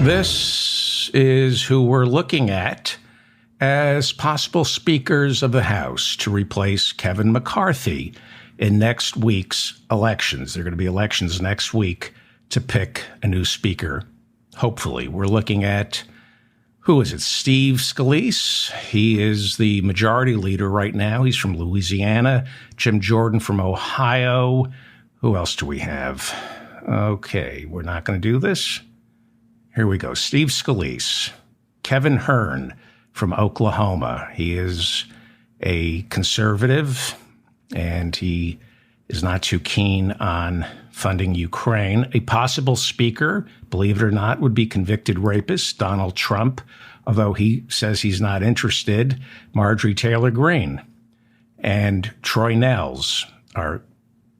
This is who we're looking at as possible speakers of the House to replace Kevin McCarthy in next week's elections. There are going to be elections next week to pick a new speaker. Hopefully, we're looking at, who is it? Steve Scalise. He is the majority leader right now. He's from Louisiana. Jim Jordan from Ohio. Who else do we have? Okay, we're not going to do this. Here we go. Steve Scalise. Kevin Hern from Oklahoma. He is a conservative, and he is not too keen on funding Ukraine. A possible speaker, believe it or not, would be convicted rapist Donald Trump, although he says he's not interested. Marjorie Taylor Greene and Troy Nehls are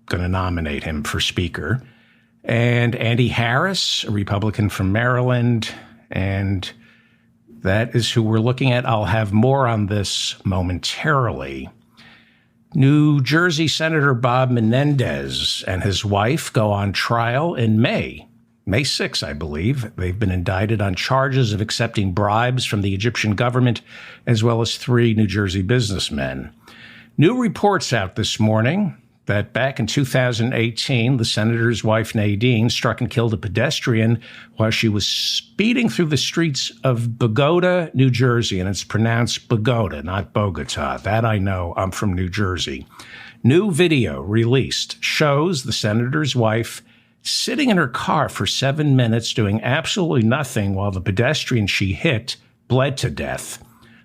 going to nominate him for speaker. And Andy Harris, a Republican from Maryland, and that is who we're looking at. I'll have more on this momentarily. New Jersey Senator Bob Menendez and his wife go on trial in May 6, I believe. They've been indicted on charges of accepting bribes from the Egyptian government, as well as 3 New Jersey businessmen. New reports out this morning that back in 2018, the senator's wife, Nadine, struck and killed a pedestrian while she was speeding through the streets of Bogota, New Jersey. And it's pronounced Bogota, not Bogota. That I know. I'm from New Jersey. New video released shows the senator's wife sitting in her car for 7 minutes doing absolutely nothing while the pedestrian she hit bled to death.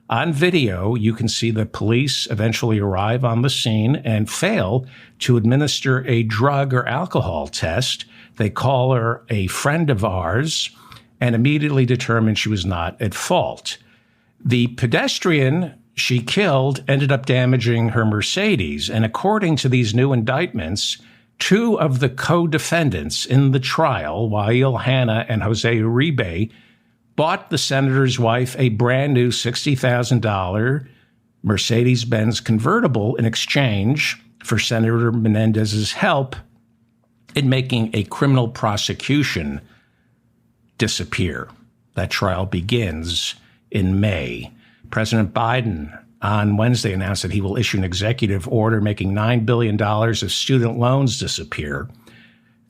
On video, you can see the police eventually arrive on the scene and fail to administer a drug or alcohol test. They call her a friend of ours and immediately determine she was not at fault. The pedestrian she killed ended up damaging her Mercedes. And according to these new indictments, 2 of the co-defendants in the trial, Wael Hanna and Jose Uribe, bought the senator's wife a brand new $60,000 Mercedes-Benz convertible in exchange for Senator Menendez's help in making a criminal prosecution disappear. That trial begins in May. President Biden on Wednesday announced that he will issue an executive order making $9 billion of student loans disappear.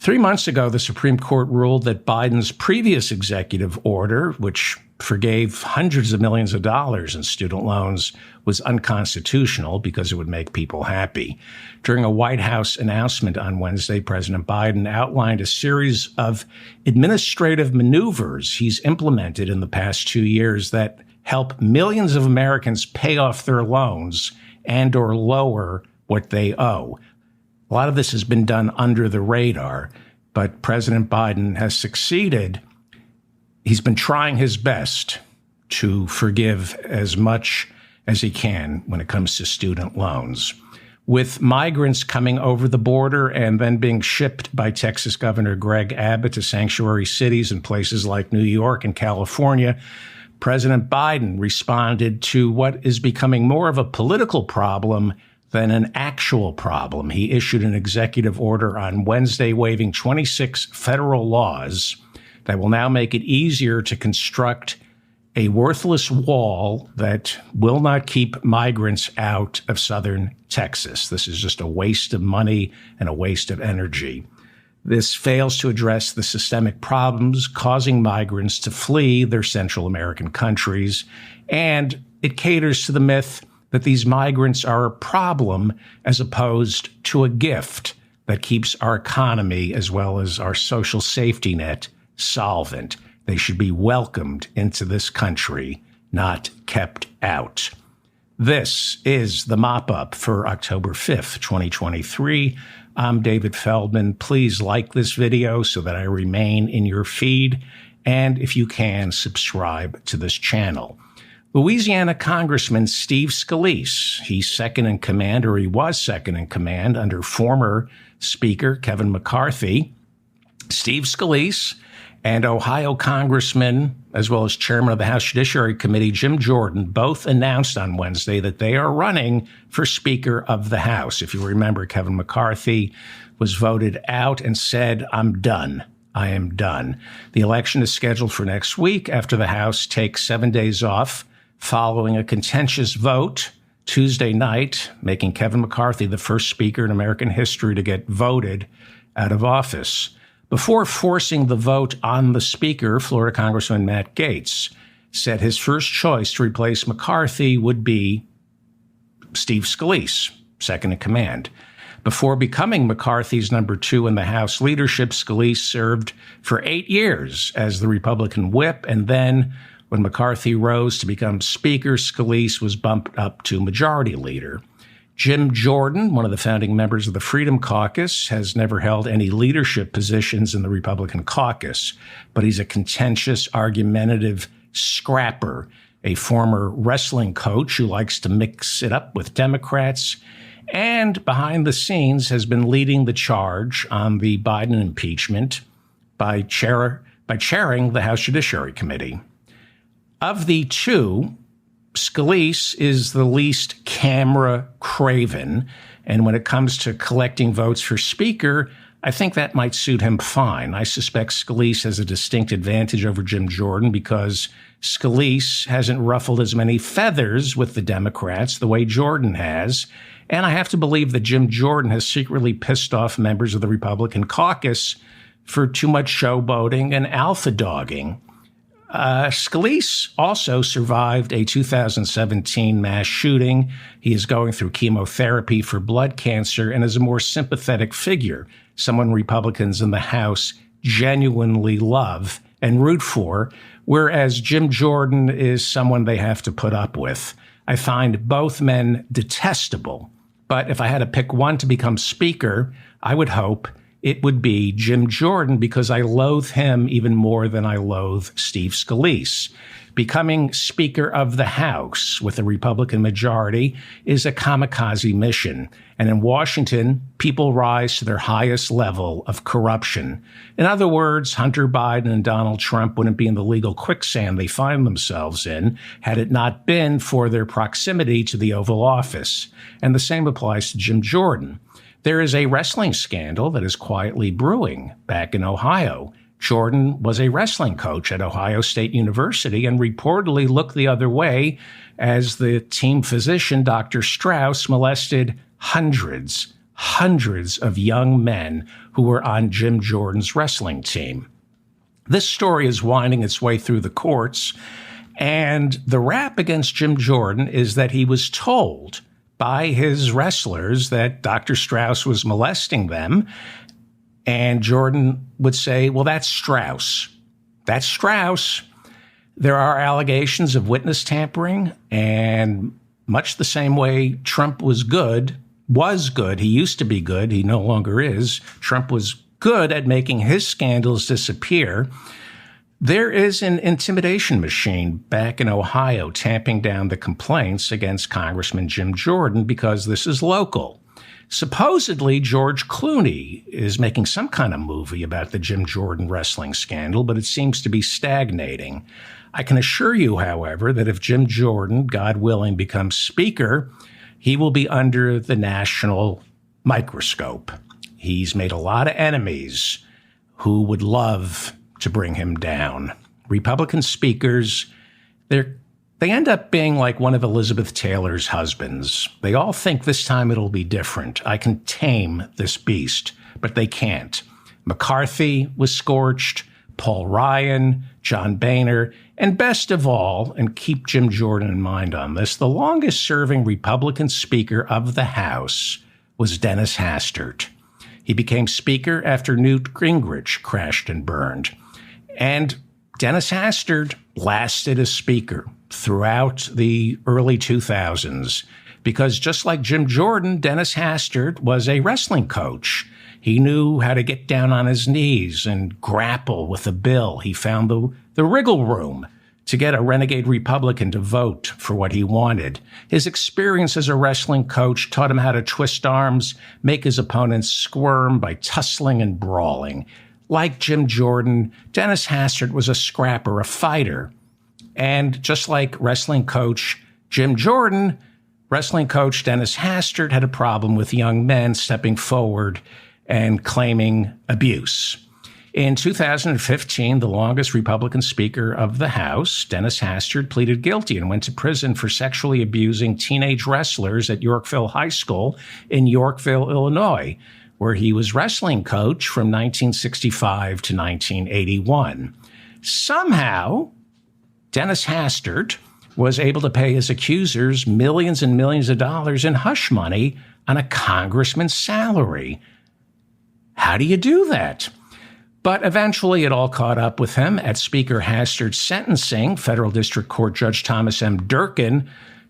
3 months ago, the Supreme Court ruled that Biden's previous executive order, which forgave hundreds of millions of dollars in student loans, was unconstitutional because it would make people happy. During a White House announcement on Wednesday, President Biden outlined a series of administrative maneuvers he's implemented in the past 2 years that help millions of Americans pay off their loans and or lower what they owe. A lot of this has been done under the radar, but President Biden has succeeded. He's been trying his best to forgive as much as he can when it comes to student loans. With migrants coming over the border and then being shipped by Texas Governor Greg Abbott to sanctuary cities in places like New York and California, President Biden responded to what is becoming more of a political problem than an actual problem. He issued an executive order on Wednesday waiving 26 federal laws that will now make it easier to construct a worthless wall that will not keep migrants out of southern Texas. This is just a waste of money and a waste of energy. This fails to address the systemic problems causing migrants to flee their Central American countries, and it caters to the myth that these migrants are a problem as opposed to a gift that keeps our economy as well as our social safety net solvent. They should be welcomed into this country, not kept out. This is the mop-up for October 5th, 2023. I'm David Feldman. Please like this video so that I remain in your feed. And if you can, subscribe to this channel. Louisiana Congressman Steve Scalise, he's second in command, or he was second in command under former Speaker Kevin McCarthy. Steve Scalise and Ohio Congressman, as well as Chairman of the House Judiciary Committee, Jim Jordan, both announced on Wednesday that they are running for Speaker of the House. If you remember, Kevin McCarthy was voted out and said, "I'm done. I am done. The election is scheduled for next week after the House takes 7 days off following a contentious vote Tuesday night, making Kevin McCarthy the first speaker in American history to get voted out of office. Before forcing the vote on the speaker, Florida Congressman Matt Gaetz said his first choice to replace McCarthy would be Steve Scalise, second in command. Before becoming McCarthy's number 2 in the House leadership, Scalise served for 8 years as the Republican whip, and then when McCarthy rose to become Speaker, Scalise was bumped up to Majority Leader. Jim Jordan, one of the founding members of the Freedom Caucus, has never held any leadership positions in the Republican caucus, but he's a contentious, argumentative scrapper, a former wrestling coach who likes to mix it up with Democrats, and behind the scenes has been leading the charge on the Biden impeachment by chairing the House Judiciary Committee. Of the two, Scalise is the least camera craven, and when it comes to collecting votes for Speaker, I think that might suit him fine. I suspect Scalise has a distinct advantage over Jim Jordan because Scalise hasn't ruffled as many feathers with the Democrats the way Jordan has, and I have to believe that Jim Jordan has secretly pissed off members of the Republican caucus for too much showboating and alpha dogging. Scalise also survived a 2017 mass shooting. He is going through chemotherapy for blood cancer and is a more sympathetic figure, someone Republicans in the House genuinely love and root for, whereas Jim Jordan is someone they have to put up with. I find both men detestable, but if I had to pick one to become Speaker, I would hope it would be Jim Jordan because I loathe him even more than I loathe Steve Scalise. Becoming Speaker of the House with a Republican majority is a kamikaze mission. And in Washington, people rise to their highest level of corruption. In other words, Hunter Biden and Donald Trump wouldn't be in the legal quicksand they find themselves in had it not been for their proximity to the Oval Office. And the same applies to Jim Jordan. There is a wrestling scandal that is quietly brewing back in Ohio. Jordan was a wrestling coach at Ohio State University and reportedly looked the other way as the team physician, Dr. Strauss, molested hundreds of young men who were on Jim Jordan's wrestling team. This story is winding its way through the courts, and the rap against Jim Jordan is that he was told by his wrestlers that Dr. Strauss was molesting them. And Jordan would say, well, that's Strauss. That's Strauss. There are allegations of witness tampering, and much the same way Trump was good. He used to be good. He no longer is. Trump was good at making his scandals disappear. There is an intimidation machine back in Ohio tamping down the complaints against Congressman Jim Jordan because this is local. Supposedly, George Clooney is making some kind of movie about the Jim Jordan wrestling scandal, but it seems to be stagnating. I can assure you, however, that if Jim Jordan, God willing, becomes Speaker, he will be under the national microscope. He's made a lot of enemies who would love to bring him down. Republican speakers, they end up being like one of Elizabeth Taylor's husbands. They all think this time it'll be different. I can tame this beast, but they can't. McCarthy was scorched, Paul Ryan, John Boehner, and best of all, and keep Jim Jordan in mind on this, the longest-serving Republican Speaker of the House was Dennis Hastert. He became Speaker after Newt Gingrich crashed and burned. And Dennis Hastert lasted as Speaker throughout the early 2000s because just like Jim Jordan, Dennis Hastert was a wrestling coach. He knew how to get down on his knees and grapple with a bill. He found the wriggle room to get a renegade Republican to vote for what he wanted. His experience as a wrestling coach taught him how to twist arms, make his opponents squirm by tussling and brawling. Like Jim Jordan, Dennis Hastert was a scrapper, a fighter. And just like wrestling coach Jim Jordan, wrestling coach Dennis Hastert had a problem with young men stepping forward and claiming abuse. In 2015, the longest Republican Speaker of the House, Dennis Hastert, pleaded guilty and went to prison for sexually abusing teenage wrestlers at Yorkville High School in Yorkville, Illinois, where he was wrestling coach from 1965 to 1981. Somehow, Dennis Hastert was able to pay his accusers millions and millions of dollars in hush money on a congressman's salary. How do you do that? But eventually it all caught up with him. At Speaker Hastert's sentencing, Federal District Court Judge Thomas M. Durkin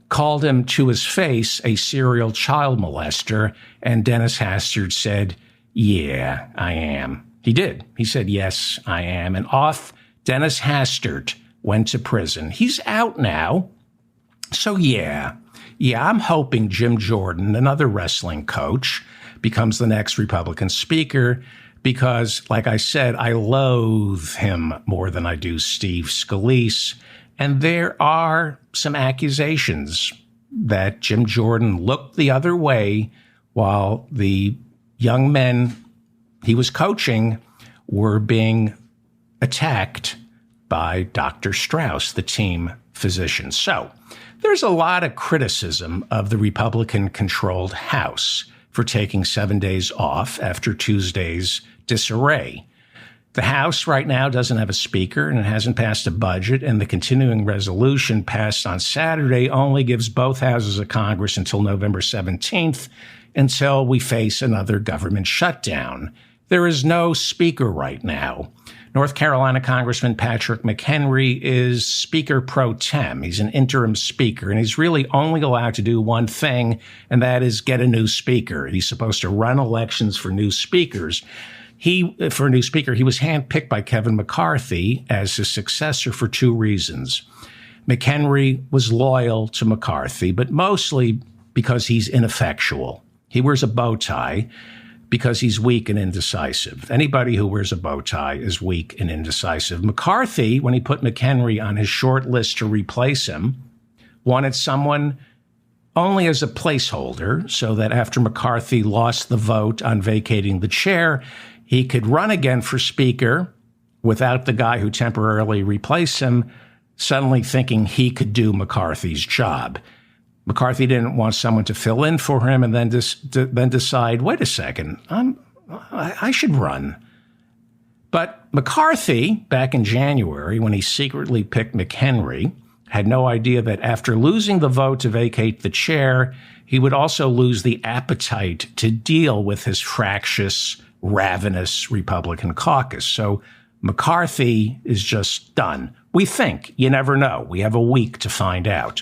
called him to his face a serial child molester, and Dennis Hastert said, "Yeah, I am." He did. He said, "Yes, I am." And off Dennis Hastert went to prison. He's out now. So yeah, I'm hoping Jim Jordan, another wrestling coach, becomes the next Republican Speaker, because, like I said, I loathe him more than I do Steve Scalise. And there are some accusations that Jim Jordan looked the other way while the young men he was coaching were being attacked by Dr. Strauss, the team physician. So there's a lot of criticism of the Republican-controlled House for taking 7 days off after Tuesday's disarray. The House right now doesn't have a speaker and it hasn't passed a budget, and the continuing resolution passed on Saturday only gives both houses of Congress until November 17th until we face another government shutdown. There is no speaker right now. North Carolina Congressman Patrick McHenry is Speaker pro tem. He's an interim speaker, and he's really only allowed to do one thing, and that is get a new speaker. He's supposed to run elections for new speakers. He was handpicked by Kevin McCarthy as his successor for two reasons. McHenry was loyal to McCarthy, but mostly because he's ineffectual. He wears a bow tie because he's weak and indecisive. Anybody who wears a bow tie is weak and indecisive. McCarthy, when he put McHenry on his short list to replace him, wanted someone only as a placeholder so that after McCarthy lost the vote on vacating the chair, he could run again for speaker without the guy who temporarily replaced him suddenly thinking he could do McCarthy's job. McCarthy didn't want someone to fill in for him and then decide, wait a second, I should run. But McCarthy, back in January, when he secretly picked McHenry, had no idea that after losing the vote to vacate the chair, he would also lose the appetite to deal with his fractious, ravenous Republican caucus. So McCarthy is just done. We think. You never know. We have a week to find out.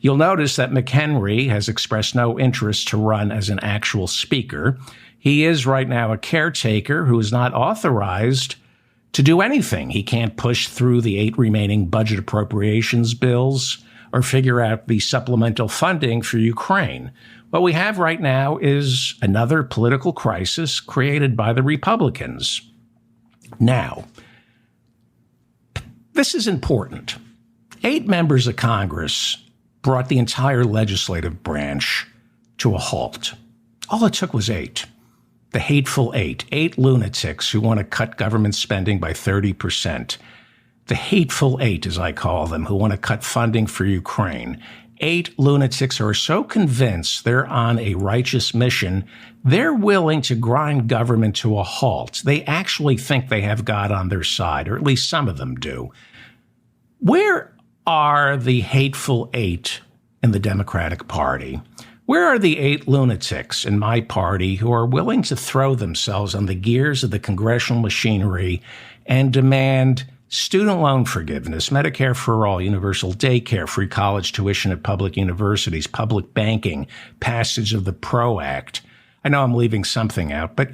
You'll notice that McHenry has expressed no interest to run as an actual speaker. He is right now a caretaker who is not authorized to do anything. He can't push through the 8 remaining budget appropriations bills or figure out the supplemental funding for Ukraine. What we have right now is another political crisis created by the Republicans. Now, this is important. 8 members of Congress brought the entire legislative branch to a halt. All it took was 8. The hateful 8. 8 lunatics who want to cut government spending by 30%. The hateful 8, as I call them, who want to cut funding for Ukraine. 8 lunatics who are so convinced they're on a righteous mission, they're willing to grind government to a halt. They actually think they have God on their side, or at least some of them do. Where are the hateful 8 in the Democratic Party? Where are the 8 lunatics in my party who are willing to throw themselves on the gears of the congressional machinery and demand student loan forgiveness, Medicare for all, universal daycare, free college tuition at public universities, public banking, passage of the PRO Act? I know I'm leaving something out, but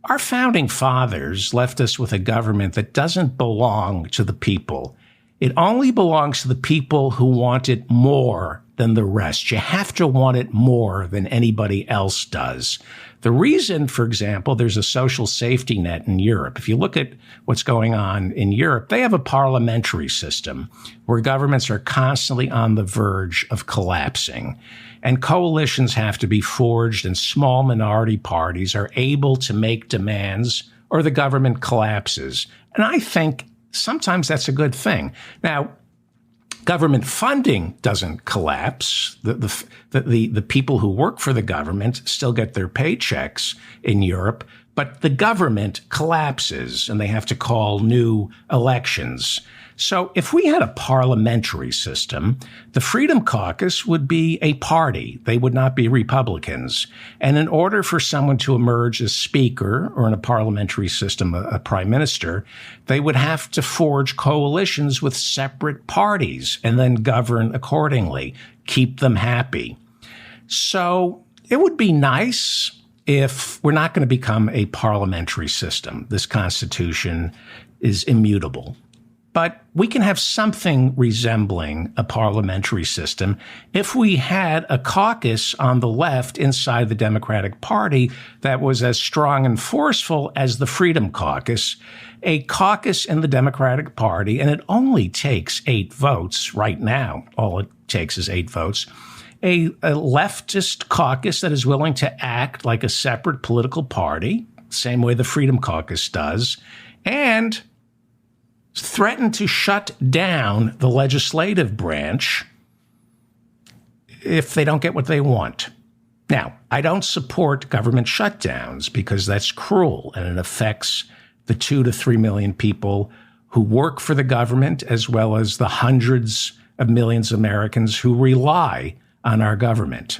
our founding fathers left us with a government that doesn't belong to the people. It only belongs to the people who want it more than the rest. You have to want it more than anybody else does. The reason, for example, there's a social safety net in Europe. If you look at what's going on in Europe, they have a parliamentary system where governments are constantly on the verge of collapsing. And coalitions have to be forged, and small minority parties are able to make demands or the government collapses. And I think sometimes that's a good thing. Now, government funding doesn't collapse. The people who work for the government still get their paychecks in Europe, but the government collapses and they have to call new elections. So if we had a parliamentary system, the Freedom Caucus would be a party. They would not be Republicans. And in order for someone to emerge as speaker, or in a parliamentary system, a prime minister, they would have to forge coalitions with separate parties and then govern accordingly, keep them happy. So it would be nice if we're not going to become a parliamentary system. This Constitution is immutable. But we can have something resembling a parliamentary system if we had a caucus on the left inside the Democratic Party that was as strong and forceful as the Freedom Caucus, a caucus in the Democratic Party, and it only takes 8 votes right now. All it takes is 8 votes. A leftist caucus that is willing to act like a separate political party, same way the Freedom Caucus does, and threaten to shut down the legislative branch if they don't get what they want. Now, I don't support government shutdowns because that's cruel and it affects the 2 to 3 million people who work for the government, as well as the hundreds of millions of Americans who rely on our government.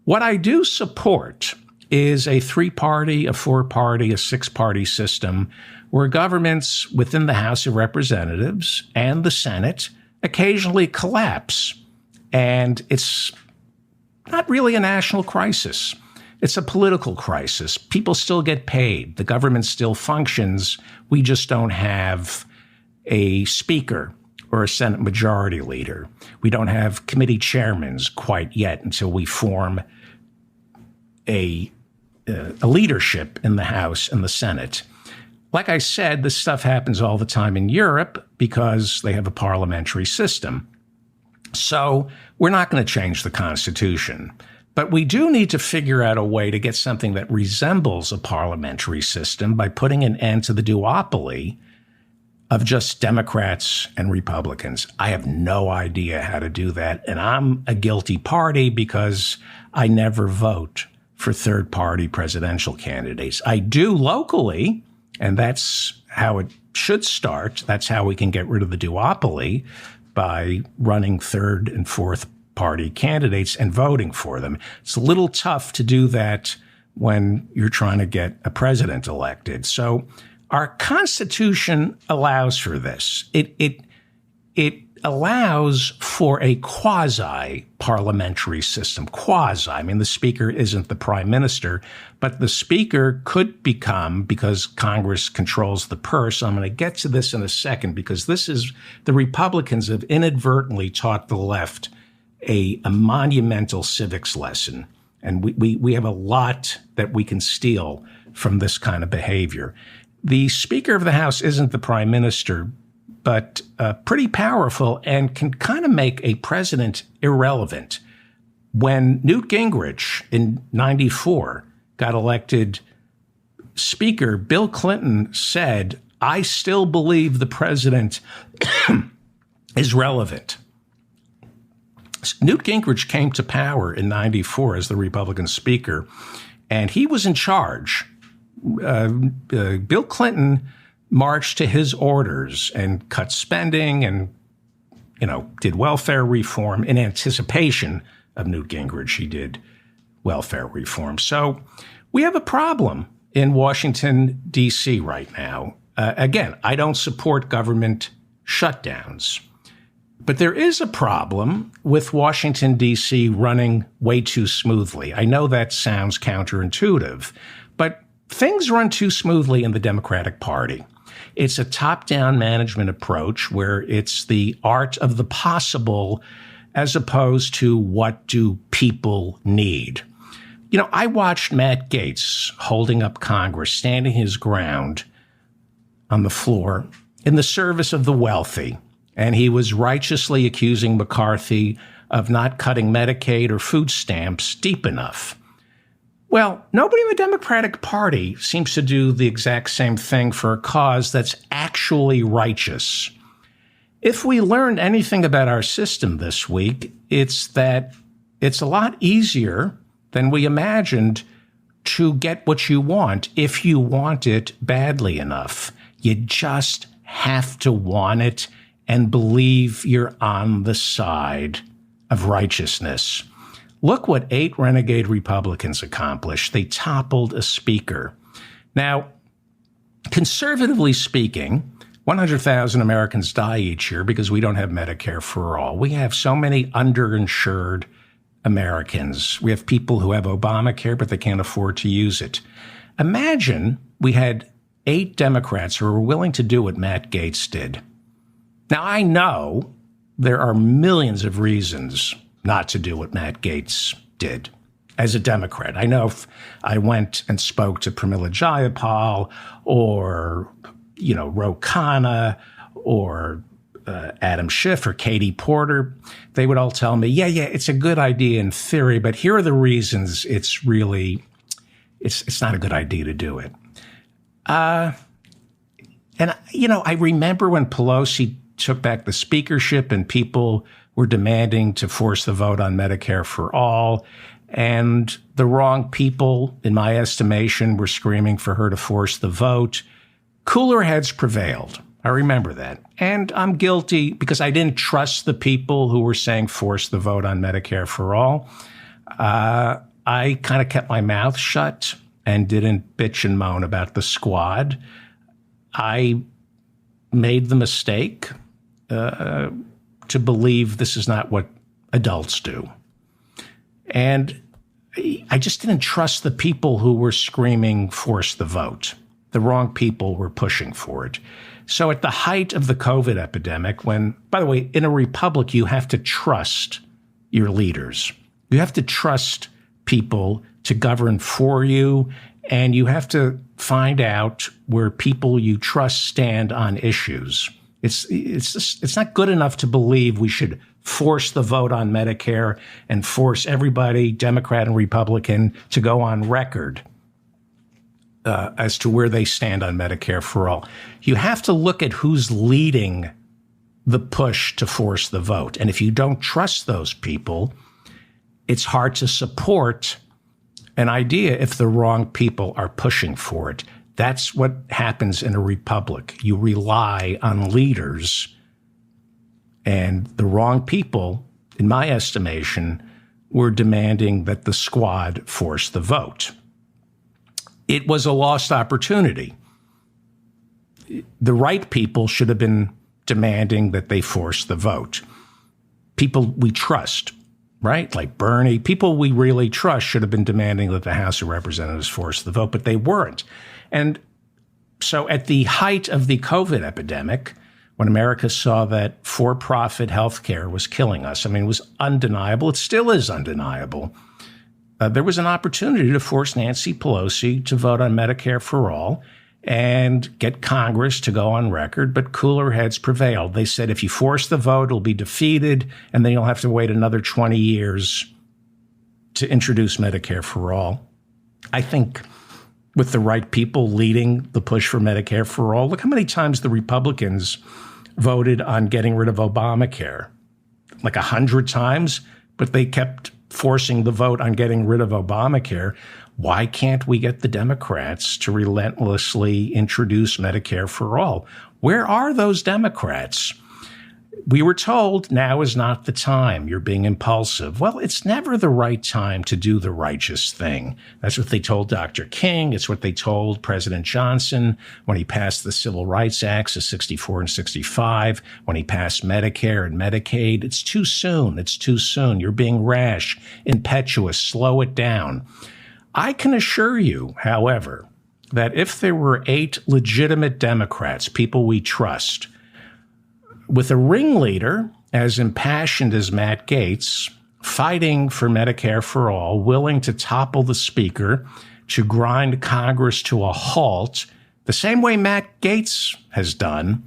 What I do support is a 3-party, a 4-party, a 6-party system where governments within the House of Representatives and the Senate occasionally collapse. And it's not really a national crisis. It's a political crisis. People still get paid. The government still functions. We just don't have a speaker or a Senate majority leader. We don't have committee chairmen quite yet until we form a leadership in the House and the Senate. Like I said, this stuff happens all the time in Europe because they have a parliamentary system. So we're not going to change the Constitution. But we do need to figure out a way to get something that resembles a parliamentary system by putting an end to the duopoly of just Democrats and Republicans. I have no idea how to do that. And I'm a guilty party because I never vote for third-party presidential candidates. I do locally, and that's how it should start. That's how we can get rid of the duopoly, by running third and fourth party candidates and voting for them. It's a little tough to do that when you're trying to get a president elected. So our Constitution allows for this. It allows for a quasi-parliamentary system. Quasi, I mean, the speaker isn't the prime minister, but the speaker could become, because Congress controls the purse. I'm going to get to this in a second, because this is, the Republicans have inadvertently taught the left a monumental civics lesson. And we have a lot that we can steal from this kind of behavior. The Speaker of the House isn't the prime minister, but pretty powerful and can kind of make a president irrelevant. When Newt Gingrich in '94 got elected speaker, Bill Clinton said, "I still believe the president is relevant." Newt Gingrich came to power in '94 as the Republican speaker, and he was in charge. Bill Clinton marched to his orders and cut spending and, did welfare reform in anticipation of Newt Gingrich. He did welfare reform. So we have a problem in Washington, D.C. right now. Again, I don't support government shutdowns, but there is a problem with Washington, D.C. running way too smoothly. I know that sounds counterintuitive, but things run too smoothly in the Democratic Party. It's a top-down management approach where it's the art of the possible as opposed to what do people need. I watched Matt Gaetz holding up Congress, standing his ground on the floor in the service of the wealthy, and he was righteously accusing McCarthy of not cutting Medicaid or food stamps deep enough. Well, nobody in the Democratic Party seems to do the exact same thing for a cause that's actually righteous. If we learned anything about our system this week, it's that it's a lot easier than we imagined to get what you want if you want it badly enough. You just have to want it and believe you're on the side of righteousness. Look what 8 renegade Republicans accomplished. They toppled a speaker. Now, conservatively speaking, 100,000 Americans die each year because we don't have Medicare for all. We have so many underinsured Americans. We have people who have Obamacare, but they can't afford to use it. Imagine we had 8 Democrats who were willing to do what Matt Gaetz did. Now, I know there are millions of reasons not to do what Matt Gaetz did as a Democrat. I know if I went and spoke to Pramila Jayapal or, Ro Khanna or Adam Schiff or Katie Porter, they would all tell me, yeah, it's a good idea in theory, but here are the reasons it's not a good idea to do it. I remember when Pelosi took back the speakership and people were demanding to force the vote on Medicare for all. And the wrong people, in my estimation, were screaming for her to force the vote. Cooler heads prevailed. I remember that. And I'm guilty because I didn't trust the people who were saying force the vote on Medicare for all. I kind of kept my mouth shut and didn't bitch and moan about the squad. I made the mistake to believe this is not what adults do. And I just didn't trust the people who were screaming, force the vote. The wrong people were pushing for it. So at the height of the COVID epidemic, when, by the way, in a republic, you have to trust your leaders. You have to trust people to govern for you, and you have to find out where people you trust stand on issues. It's not good enough to believe we should force the vote on Medicare and force everybody, Democrat and Republican, to go on record as to where they stand on Medicare for all. You have to look at who's leading the push to force the vote. And if you don't trust those people, it's hard to support an idea if the wrong people are pushing for it. That's what happens in a republic. You rely on leaders, and the wrong people, in my estimation, were demanding that the squad force the vote. It was a lost opportunity. The right people should have been demanding that they force the vote. People we trust, right? Like Bernie, people we really trust should have been demanding that the House of Representatives force the vote, but they weren't. And so at the height of the COVID epidemic, when America saw that for-profit healthcare was killing us, it was undeniable. It still is undeniable. There was an opportunity to force Nancy Pelosi to vote on Medicare for all and get Congress to go on record, but cooler heads prevailed. They said, if you force the vote, it'll be defeated, and then you'll have to wait another 20 years to introduce Medicare for all. I think with the right people leading the push for Medicare for all, look how many times the Republicans voted on getting rid of Obamacare. Like 100 times, but they kept forcing the vote on getting rid of Obamacare. Why can't we get the Democrats to relentlessly introduce Medicare for all? Where are those Democrats? We were told now is not the time. You're being impulsive. Well, it's never the right time to do the righteous thing. That's what they told Dr. King. It's what they told President Johnson when he passed the Civil Rights Acts of 64 and 65, when he passed Medicare and Medicaid. It's too soon. It's too soon. You're being rash, impetuous. Slow it down. I can assure you, however, that if there were 8 legitimate Democrats, people we trust, with a ringleader as impassioned as Matt Gaetz, fighting for Medicare for all, willing to topple the speaker, to grind Congress to a halt, the same way Matt Gaetz has done,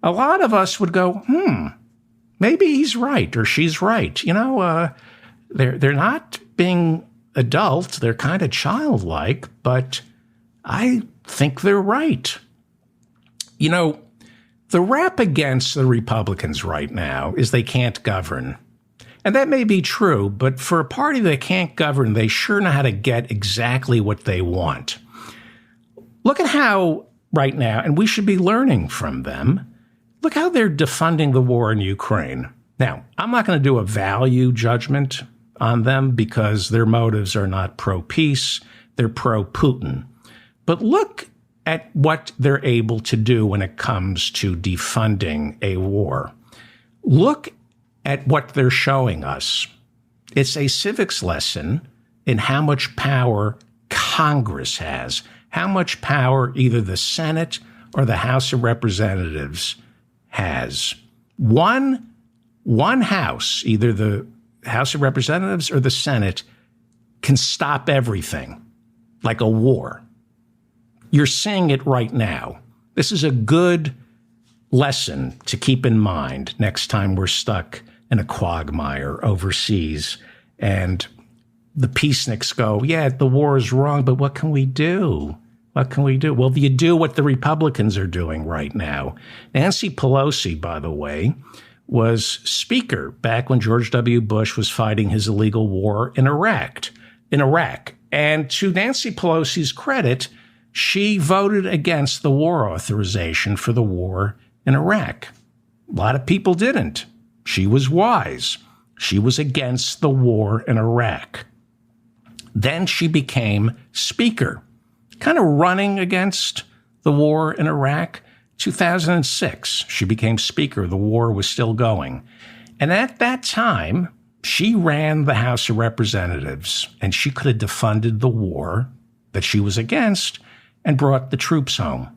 a lot of us would go, maybe he's right or she's right. They're not being adult. They're kind of childlike, but I think they're right. You know, the rap against the Republicans right now is they can't govern. And that may be true, but for a party that can't govern, they sure know how to get exactly what they want. Look at how right now, and we should be learning from them, look how they're defunding the war in Ukraine. Now, I'm not going to do a value judgment on them because their motives are not pro-peace, they're pro-Putin. But look at what they're able to do when it comes to defunding a war. Look at what they're showing us. It's a civics lesson in how much power Congress has, how much power either the Senate or the House of Representatives has. One house, either the House of Representatives or the Senate, can stop everything, like a war. You're seeing it right now. This is a good lesson to keep in mind next time we're stuck in a quagmire overseas and the peaceniks go, yeah, the war is wrong, but what can we do? What can we do? Well, you do what the Republicans are doing right now. Nancy Pelosi, by the way, was Speaker back when George W. Bush was fighting his illegal war in Iraq. And to Nancy Pelosi's credit, she voted against the war authorization for the war in Iraq. A lot of people didn't. She was wise. She was against the war in Iraq. Then she became Speaker, kind of running against the war in Iraq. 2006, she became Speaker. The war was still going. And at that time, she ran the House of Representatives, and she could have defunded the war that she was against and brought the troops home.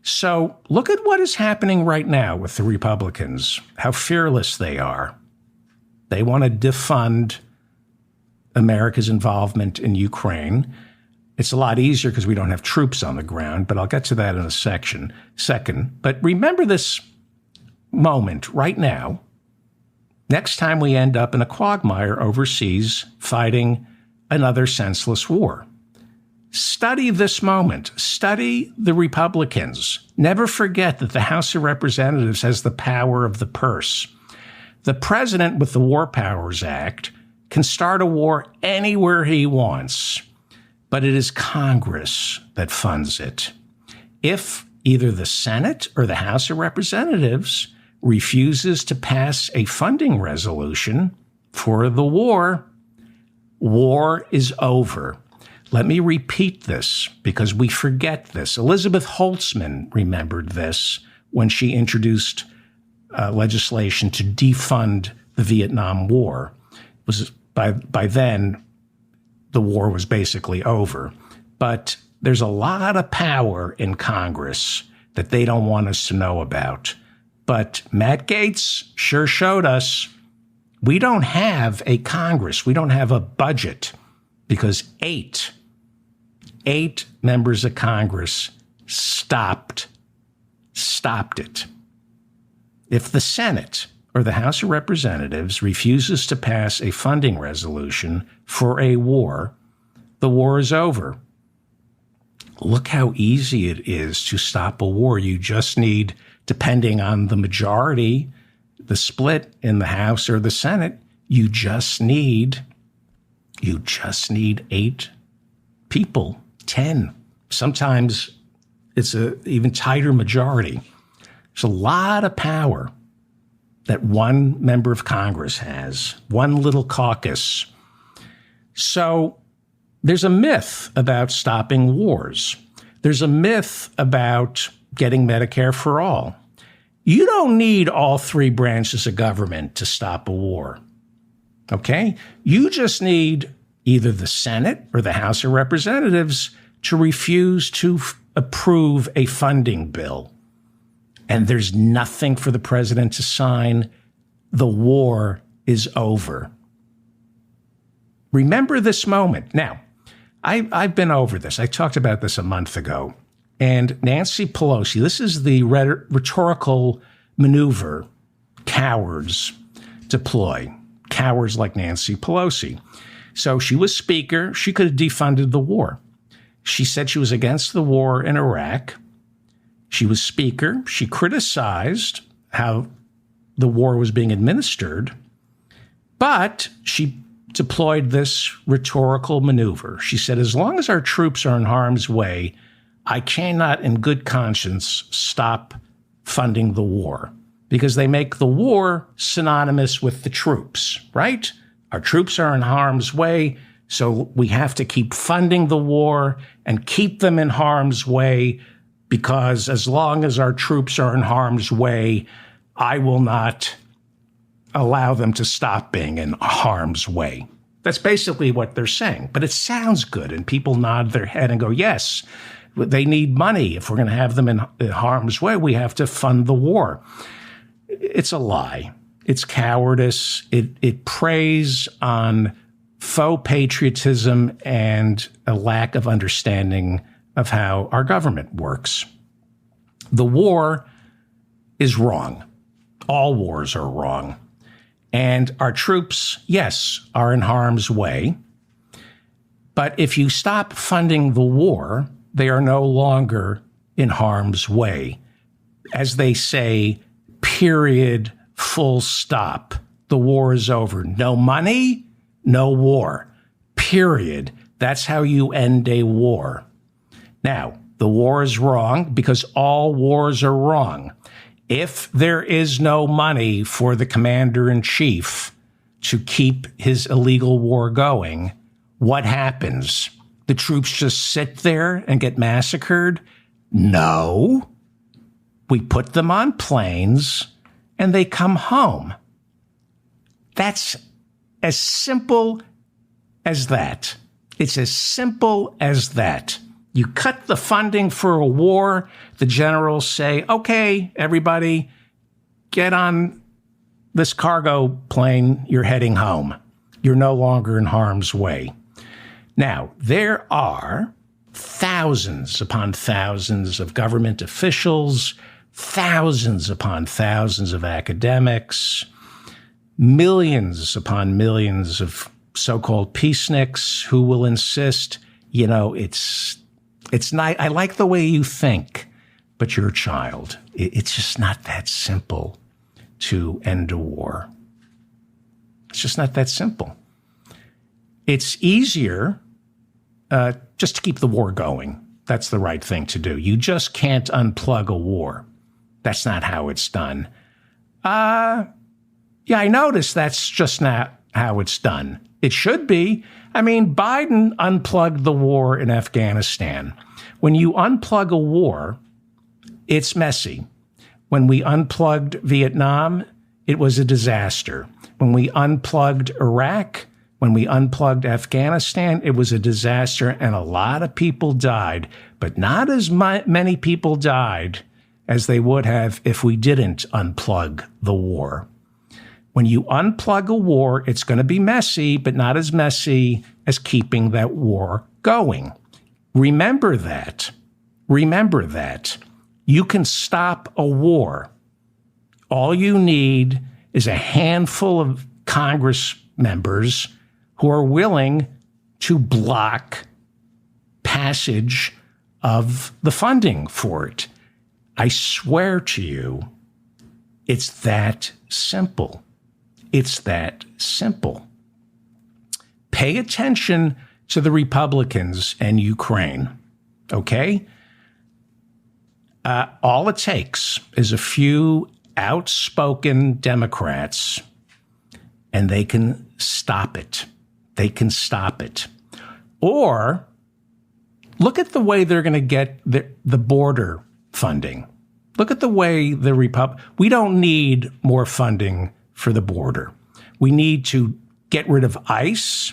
So look at what is happening right now with the Republicans, how fearless they are. They want to defund America's involvement in Ukraine. It's a lot easier because we don't have troops on the ground, but I'll get to that in a second. But remember this moment right now. Next time we end up in a quagmire overseas fighting another senseless war. Study this moment. Study the Republicans. Never forget that the House of Representatives has the power of the purse. The president, with the War Powers Act, can start a war anywhere he wants, but it is Congress that funds it. If either the Senate or the House of Representatives refuses to pass a funding resolution for the war, war is over. Let me repeat this because we forget this. Elizabeth Holtzman remembered this when she introduced legislation to defund the Vietnam War. It was by then, the war was basically over. But there's a lot of power in Congress that they don't want us to know about. But Matt Gaetz sure showed us we don't have a Congress. We don't have a budget because eight members of Congress stopped it. If the Senate or the House of Representatives refuses to pass a funding resolution for a war, the war is over. Look how easy it is to stop a war. You just need, depending on the majority, the split in the House or the Senate, you just need 8 people, 10. Sometimes it's an even tighter majority. There's a lot of power that one member of Congress has, one little caucus. So there's a myth about stopping wars. There's a myth about getting Medicare for all. You don't need all 3 branches of government to stop a war, okay? You just need either the Senate or the House of Representatives to refuse to approve a funding bill. And there's nothing for the president to sign. The war is over. Remember this moment. Now, I've been over this. I talked about this a month ago. And Nancy Pelosi, this is the rhetorical maneuver cowards deploy. Cowards like Nancy Pelosi. So she was speaker. She could have defunded the war. She said she was against the war in Iraq. She was speaker. She criticized how the war was being administered, but she deployed this rhetorical maneuver. She said, as long as our troops are in harm's way, I cannot in good conscience stop funding the war, because they make the war synonymous with the troops, right? Our troops are in harm's way, so we have to keep funding the war and keep them in harm's way, because as long as our troops are in harm's way, I will not allow them to stop being in harm's way. That's basically what they're saying. But it sounds good, and people nod their head and go, yes, they need money. If we're going to have them in harm's way, we have to fund the war. It's a lie. It's cowardice. It preys on faux patriotism and a lack of understanding of how our government works. The war is wrong. All wars are wrong. And our troops, yes, are in harm's way. But if you stop funding the war, they are no longer in harm's way. As they say, period, full stop. The war is over. No money, no war. Period. That's how you end a war. Now, the war is wrong because all wars are wrong. If there is no money for the commander-in-chief to keep his illegal war going, what happens? The troops just sit there and get massacred? No. We put them on planes and they come home. That's as simple as that. It's as simple as that. You cut the funding for a war, the generals say, okay, everybody, get on this cargo plane, you're heading home. You're no longer in harm's way. Now, there are thousands upon thousands of government officials, thousands upon thousands of academics, millions upon millions of so-called peaceniks who will insist, it's not, I like the way you think, but you're a child. It's just not that simple to end a war. It's just not that simple. It's easier just to keep the war going. That's the right thing to do. You just can't unplug a war. That's not how it's done. Yeah, I noticed that's just not how it's done. It should be. I mean, Biden unplugged the war in Afghanistan. When you unplug a war, it's messy. When we unplugged Vietnam, it was a disaster. When we unplugged Iraq, when we unplugged Afghanistan, it was a disaster, and a lot of people died, but not as many people died as they would have if we didn't unplug the war. When you unplug a war, it's going to be messy, but not as messy as keeping that war going. Remember that. Remember that. You can stop a war. All you need is a handful of Congress members who are willing to block passage of the funding for it. I swear to you, it's that simple. It's that simple. Pay attention to the Republicans and Ukraine, okay? All it takes is a few outspoken Democrats, and they can stop it. They can stop it. Or look at the way they're going to get the border funding. Look at the way we don't need more funding for the border. We need to get rid of ICE,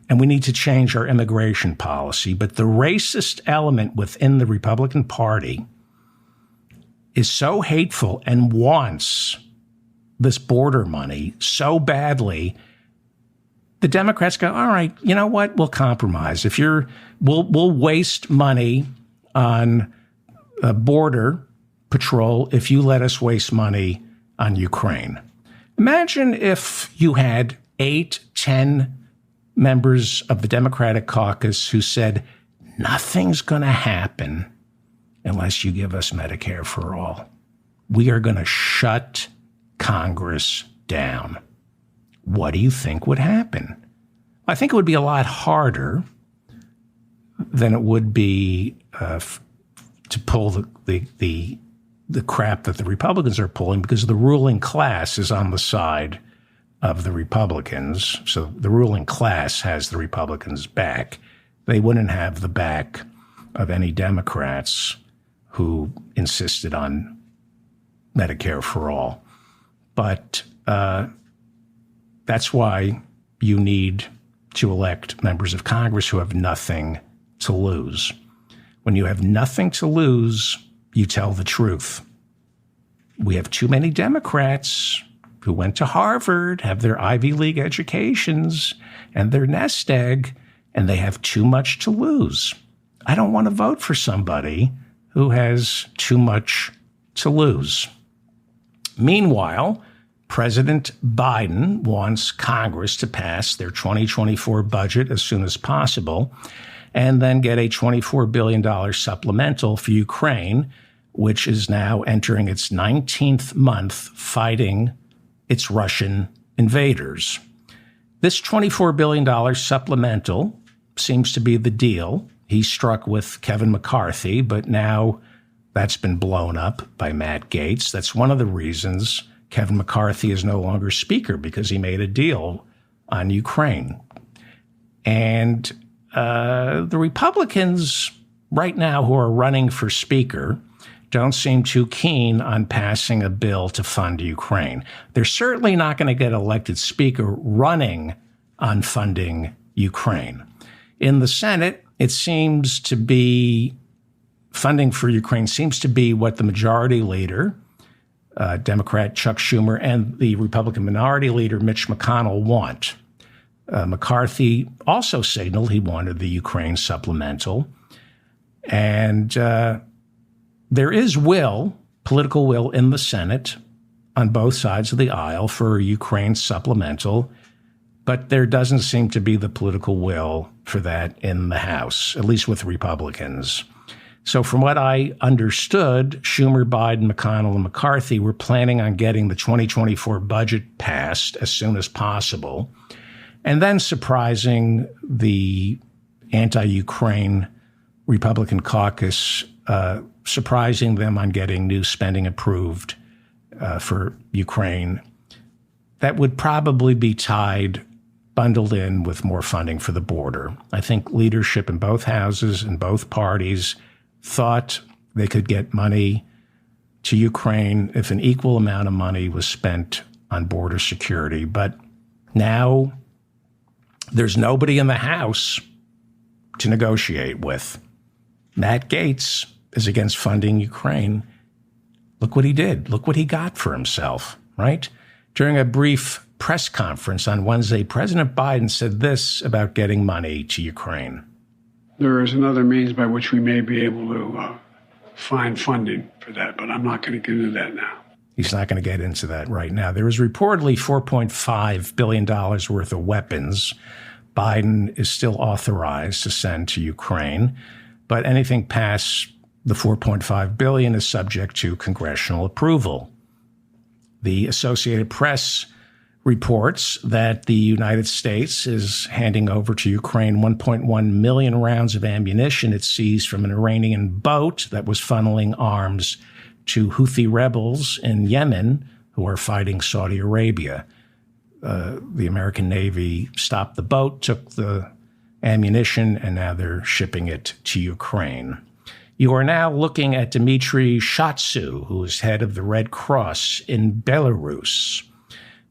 and we need to change our immigration policy. But the racist element within the Republican Party is so hateful and wants this border money so badly. The Democrats go, all right, you know what? We'll compromise. We'll waste money on border patrol if you let us waste money on Ukraine. Imagine if you had 8, 10 members of the Democratic caucus who said, nothing's going to happen unless you give us Medicare for all. We are going to shut Congress down. What do you think would happen? I think it would be a lot harder than it would be to pull the crap that the Republicans are pulling, because the ruling class is on the side of the Republicans. So the ruling class has the Republicans' back. They wouldn't have the back of any Democrats who insisted on Medicare for all. But that's why you need to elect members of Congress who have nothing to lose. When you have nothing to lose, you tell the truth. We have too many Democrats who went to Harvard, have their Ivy League educations and their nest egg, and they have too much to lose. I don't want to vote for somebody who has too much to lose. Meanwhile, President Biden wants Congress to pass their 2024 budget as soon as possible and then get a $24 billion supplemental for Ukraine, which is now entering its 19th month fighting its Russian invaders. This $24 billion supplemental seems to be the deal he struck with Kevin McCarthy, but now that's been blown up by Matt Gaetz. That's one of the reasons Kevin McCarthy is no longer Speaker, because he made a deal on Ukraine. And the Republicans right now who are running for Speaker don't seem too keen on passing a bill to fund Ukraine. They're certainly not going to get elected Speaker running on funding Ukraine. In the Senate, it seems to be funding for Ukraine seems to be what the majority leader, Democrat Chuck Schumer, and the Republican minority leader, Mitch McConnell, want. McCarthy also signaled he wanted the Ukraine supplemental. And there is political will in the Senate on both sides of the aisle for a Ukraine supplemental, but there doesn't seem to be the political will for that in the House, at least with Republicans. So from what I understood, Schumer, Biden, McConnell, and McCarthy were planning on getting the 2024 budget passed as soon as possible, and then surprising the anti-Ukraine Republican caucus, surprising them on getting new spending approved for Ukraine. That would probably be bundled in with more funding for the border. I think leadership in both houses and both parties thought they could get money to Ukraine if an equal amount of money was spent on border security. But now there's nobody in the House to negotiate with. Matt Gaetz is against funding Ukraine. Look what he did. Look what he got for himself, right? During a brief press conference on Wednesday, President Biden said this about getting money to Ukraine. There is another means by which we may be able to find funding for that, but I'm not going to get into that now. He's not going to get into that right now. There is reportedly $4.5 billion worth of weapons Biden is still authorized to send to Ukraine, but anything past the $4.5 billion is subject to congressional approval. The Associated Press reports that the United States is handing over to Ukraine 1.1 million rounds of ammunition it seized from an Iranian boat that was funneling arms to Houthi rebels in Yemen who are fighting Saudi Arabia. The American Navy stopped the boat, took the ammunition, and now they're shipping it to Ukraine. You are now looking at Dmitry Shatsu, who is head of the Red Cross in Belarus.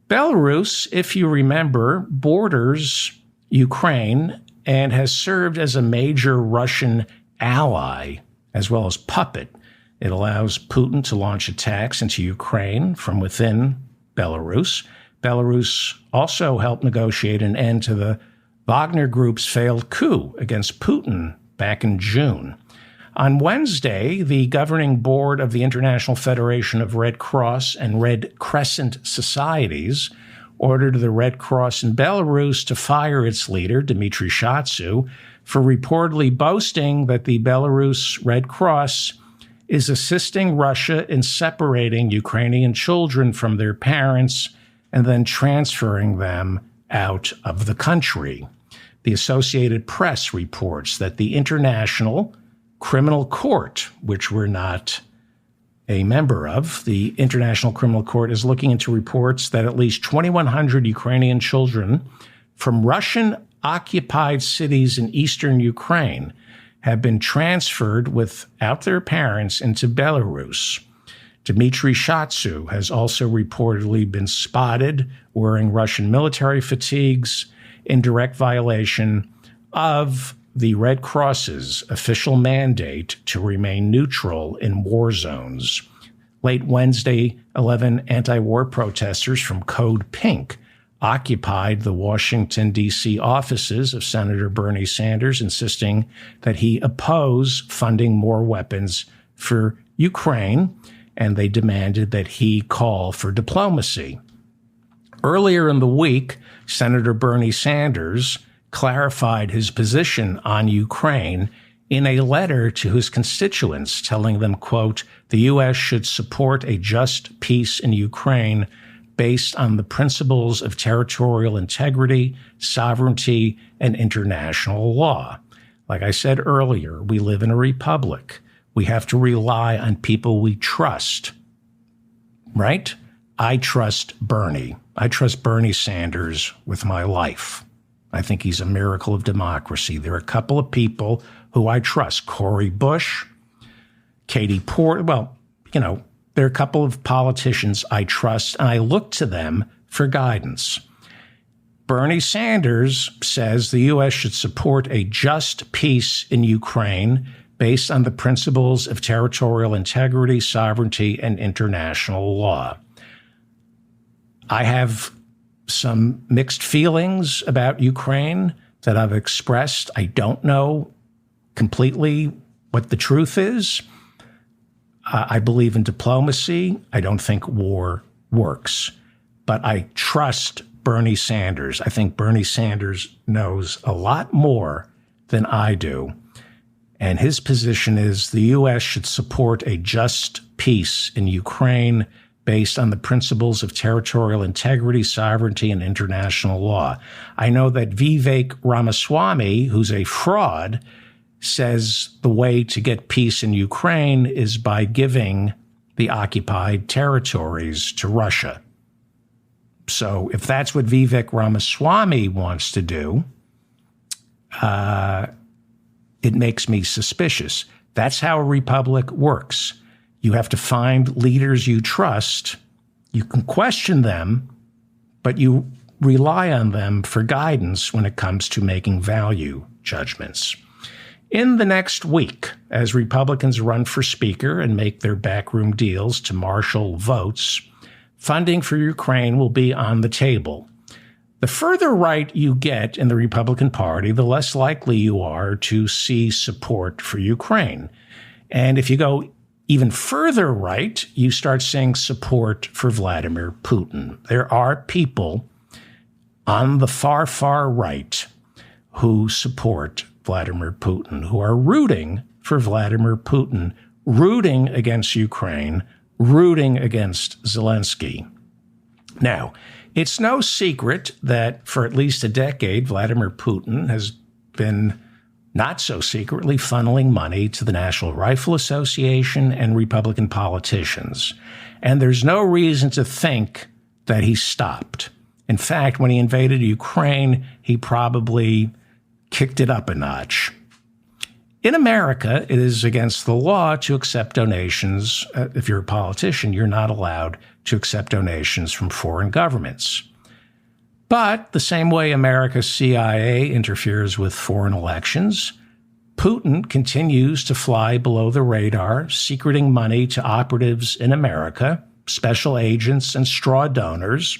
Belarus, if you remember, borders Ukraine and has served as a major Russian ally as well as puppet. It allows Putin to launch attacks into Ukraine from within Belarus. Belarus also helped negotiate an end to the Wagner Group's failed coup against Putin back in June. On Wednesday, the governing board of the International Federation of Red Cross and Red Crescent Societies ordered the Red Cross in Belarus to fire its leader, Dmitry Shatsu, for reportedly boasting that the Belarus Red Cross is assisting Russia in separating Ukrainian children from their parents and then transferring them out of the country. The Associated Press reports that the International Criminal Court, which we're not a member of, the International Criminal Court is looking into reports that at least 2,100 Ukrainian children from Russian-occupied cities in eastern Ukraine have been transferred without their parents into Belarus. Dmitry Shatsu has also reportedly been spotted wearing Russian military fatigues in direct violation of the Red Cross's official mandate to remain neutral in war zones. Late Wednesday, 11 anti-war protesters from Code Pink occupied the Washington, D.C. offices of Senator Bernie Sanders, insisting that he oppose funding more weapons for Ukraine, and they demanded that he call for diplomacy. Earlier in the week, Senator Bernie Sanders clarified his position on Ukraine in a letter to his constituents, telling them, quote, the U.S. should support a just peace in Ukraine based on the principles of territorial integrity, sovereignty, and international law. Like I said earlier, we live in a republic. We have to rely on people we trust, right? I trust Bernie. I trust Bernie Sanders with my life. I think he's a miracle of democracy. There are a couple of people who I trust. Cori Bush, Katie Porter. Well, there are a couple of politicians I trust, and I look to them for guidance. Bernie Sanders says the U.S. should support a just peace in Ukraine based on the principles of territorial integrity, sovereignty, and international law. I have some mixed feelings about Ukraine that I've expressed. I don't know completely what the truth is. I believe in diplomacy. I don't think war works. But I trust Bernie Sanders. I think Bernie Sanders knows a lot more than I do. And his position is the U.S. should support a just peace in Ukraine based on the principles of territorial integrity, sovereignty, and international law. I know that Vivek Ramaswamy, who's a fraud, says the way to get peace in Ukraine is by giving the occupied territories to Russia. So if that's what Vivek Ramaswamy wants to do, it makes me suspicious. That's how a republic works. You have to find leaders you trust. You can question them, but you rely on them for guidance when it comes to making value judgments. In the next week, as Republicans run for Speaker and make their backroom deals to marshal votes, funding for Ukraine will be on the table. The further right you get in the Republican Party, the less likely you are to see support for Ukraine. And if you go even further right, you start seeing support for Vladimir Putin. There are people on the far, far right who support Vladimir Putin, who are rooting for Vladimir Putin, rooting against Ukraine, rooting against Zelensky. Now, it's no secret that for at least a decade, Vladimir Putin has been not so secretly funneling money to the National Rifle Association and Republican politicians. And there's no reason to think that he stopped. In fact, when he invaded Ukraine, he probably kicked it up a notch. In America, it is against the law to accept donations. If you're a politician, you're not allowed to accept donations from foreign governments. But the same way America's CIA interferes with foreign elections, Putin continues to fly below the radar, secreting money to operatives in America, special agents and straw donors,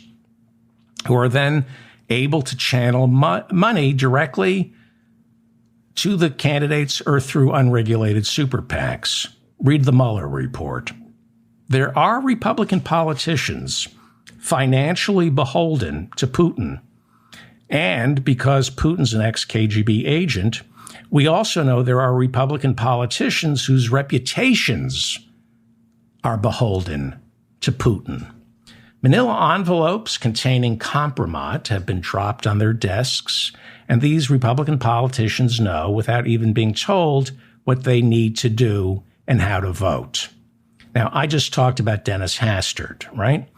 who are then able to channel money directly to the candidates or through unregulated super PACs. Read the Mueller report. There are Republican politicians financially beholden to Putin. And because Putin's an ex-KGB agent, we also know there are Republican politicians whose reputations are beholden to Putin. Manila envelopes containing compromat have been dropped on their desks, and these Republican politicians know, without even being told, what they need to do and how to vote. Now, I just talked about Dennis Hastert, right?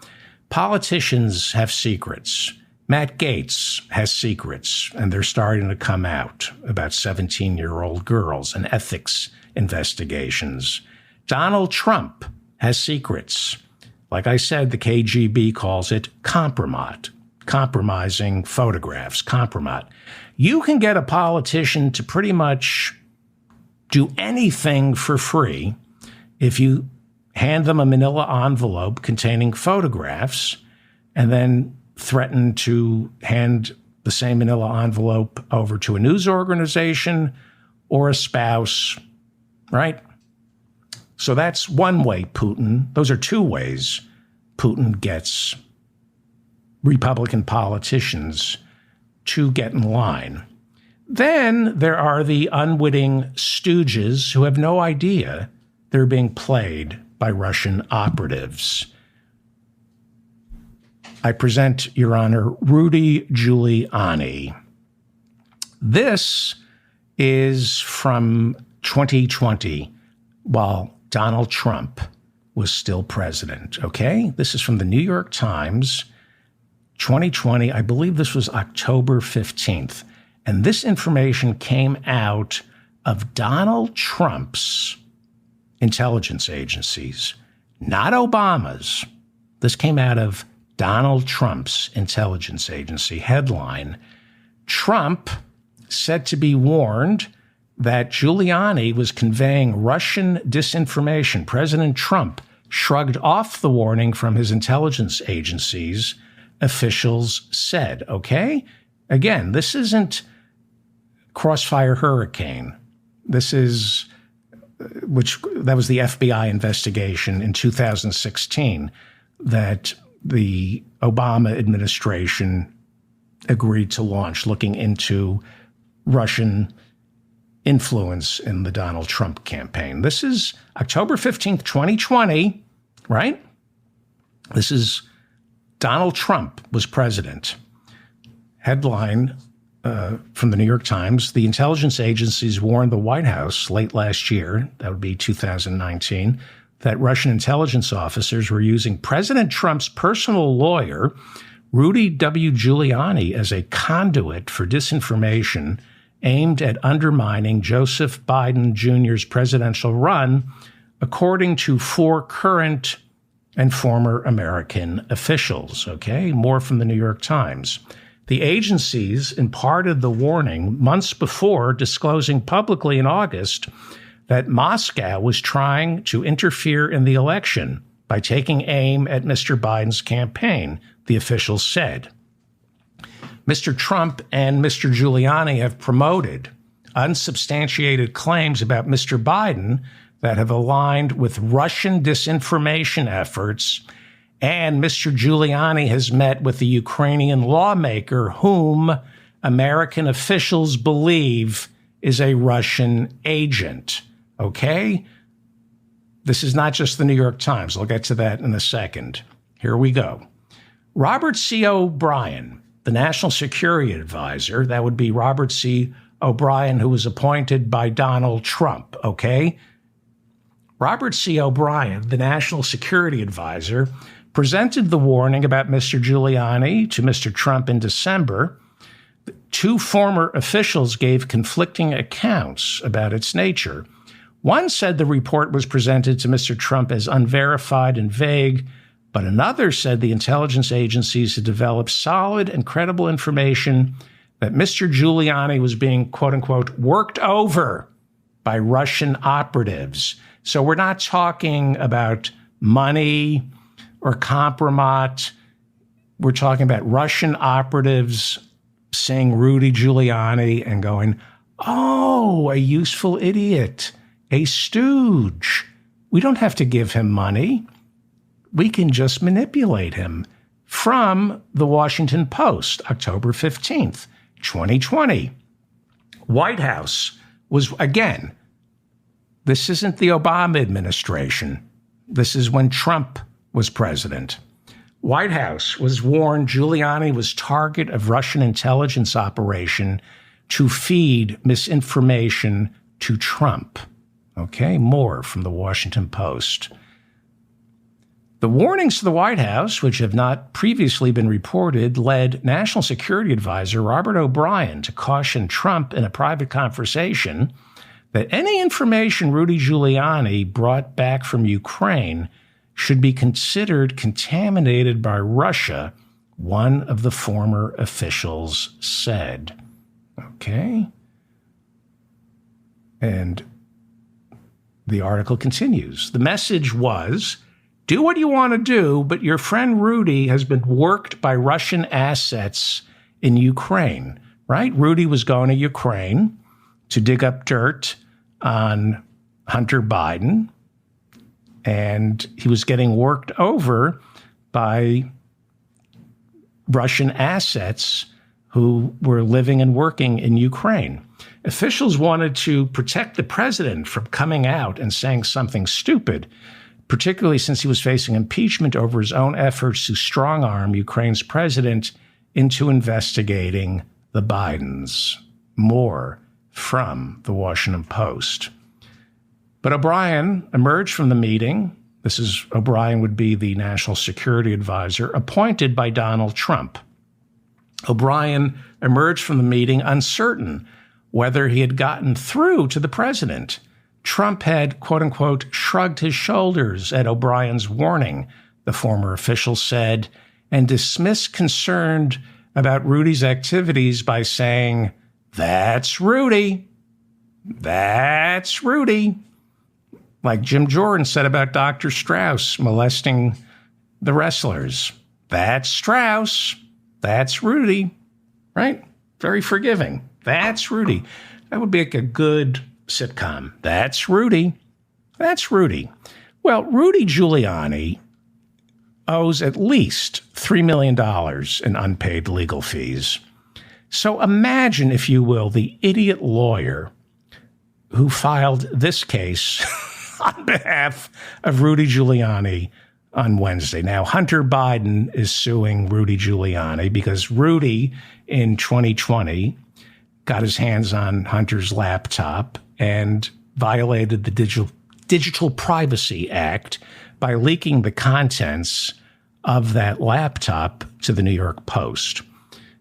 Politicians have secrets. Matt Gaetz has secrets, and they're starting to come out about 17-year-old girls and ethics investigations. Donald Trump has secrets. Like I said, the KGB calls it compromat, compromising photographs, compromat. You can get a politician to pretty much do anything for free if you hand them a manila envelope containing photographs and then threaten to hand the same manila envelope over to a news organization or a spouse, right? So that's one way those are two ways Putin gets Republican politicians to get in line. Then there are the unwitting stooges who have no idea they're being played by Russian operatives. I present, Your Honor, Rudy Giuliani. This is from 2020, while Donald Trump was still president, okay? This is from the New York Times, 2020. I believe this was October 15th. And this information came out of Donald Trump's intelligence agencies, not Obama's. This came out of Donald Trump's intelligence agency. Headline: Trump said to be warned that Giuliani was conveying Russian disinformation. President Trump shrugged off the warning from his intelligence agencies, officials said. Okay? Again, this isn't Crossfire Hurricane. This is, that was the FBI investigation in 2016 that the Obama administration agreed to launch, looking into Russian influence in the Donald Trump campaign. This is October 15th, 2020, right? This is Donald Trump was president. Headline from the New York Times: the intelligence agencies warned the White House late last year, that would be 2019, that Russian intelligence officers were using President Trump's personal lawyer, Rudy W. Giuliani, as a conduit for disinformation aimed at undermining Joseph Biden Jr.'s presidential run, according to 4 current and former American officials. Okay, more from the New York Times. The agencies imparted the warning months before, disclosing publicly in August that Moscow was trying to interfere in the election by taking aim at Mr. Biden's campaign, the officials said. Mr. Trump and Mr. Giuliani have promoted unsubstantiated claims about Mr. Biden that have aligned with Russian disinformation efforts, and Mr. Giuliani has met with the Ukrainian lawmaker whom American officials believe is a Russian agent. Okay? This is not just the New York Times. I'll get to that in a second. Here we go. Robert C. O'Brien, the National Security Advisor, that would be Robert C. O'Brien, who was appointed by Donald Trump, okay? Robert C. O'Brien, the National Security Advisor, presented the warning about Mr. Giuliani to Mr. Trump in December. 2 former officials gave conflicting accounts about its nature. One said the report was presented to Mr. Trump as unverified and vague, but another said the intelligence agencies had developed solid and credible information that Mr. Giuliani was being, quote unquote, worked over by Russian operatives. So we're not talking about money or compromat. We're talking about Russian operatives seeing Rudy Giuliani and going, oh, a useful idiot, a stooge. We don't have to give him money. We can just manipulate him from the Washington Post, October 15th, 2020. White House was, again, this isn't the Obama administration. This is when Trump was president. White House was warned Giuliani was target of Russian intelligence operation to feed misinformation to Trump. Okay, more from the Washington Post. The warnings to the White House, which have not previously been reported, led National Security Advisor Robert O'Brien to caution Trump in a private conversation that any information Rudy Giuliani brought back from Ukraine should be considered contaminated by Russia, one of the former officials said. Okay. And the article continues. The message was, do what you want to do, but your friend Rudy has been worked by Russian assets in Ukraine, right? Rudy was going to Ukraine to dig up dirt on Hunter Biden, and he was getting worked over by Russian assets who were living and working in Ukraine. Officials wanted to protect the president from coming out and saying something stupid, particularly since he was facing impeachment over his own efforts to strong-arm Ukraine's president into investigating the Bidens. More from the Washington Post. But O'Brien emerged from the meeting. O'Brien would be the national security advisor appointed by Donald Trump. O'Brien emerged from the meeting uncertain whether he had gotten through to the president. Trump had, quote unquote, shrugged his shoulders at O'Brien's warning, the former official said, and dismissed concern about Rudy's activities by saying, "That's Rudy. That's Rudy." Like Jim Jordan said about Dr. Strauss molesting the wrestlers. That's Strauss. That's Rudy. Right? Very forgiving. That's Rudy. That would be like a good sitcom. That's Rudy. That's Rudy. Well, Rudy Giuliani owes at least $3 million in unpaid legal fees. So imagine, if you will, the idiot lawyer who filed this case on behalf of Rudy Giuliani on Wednesday. Now, Hunter Biden is suing Rudy Giuliani because Rudy in 2020 got his hands on Hunter's laptop and violated the Digital Privacy Act by leaking the contents of that laptop to the New York Post.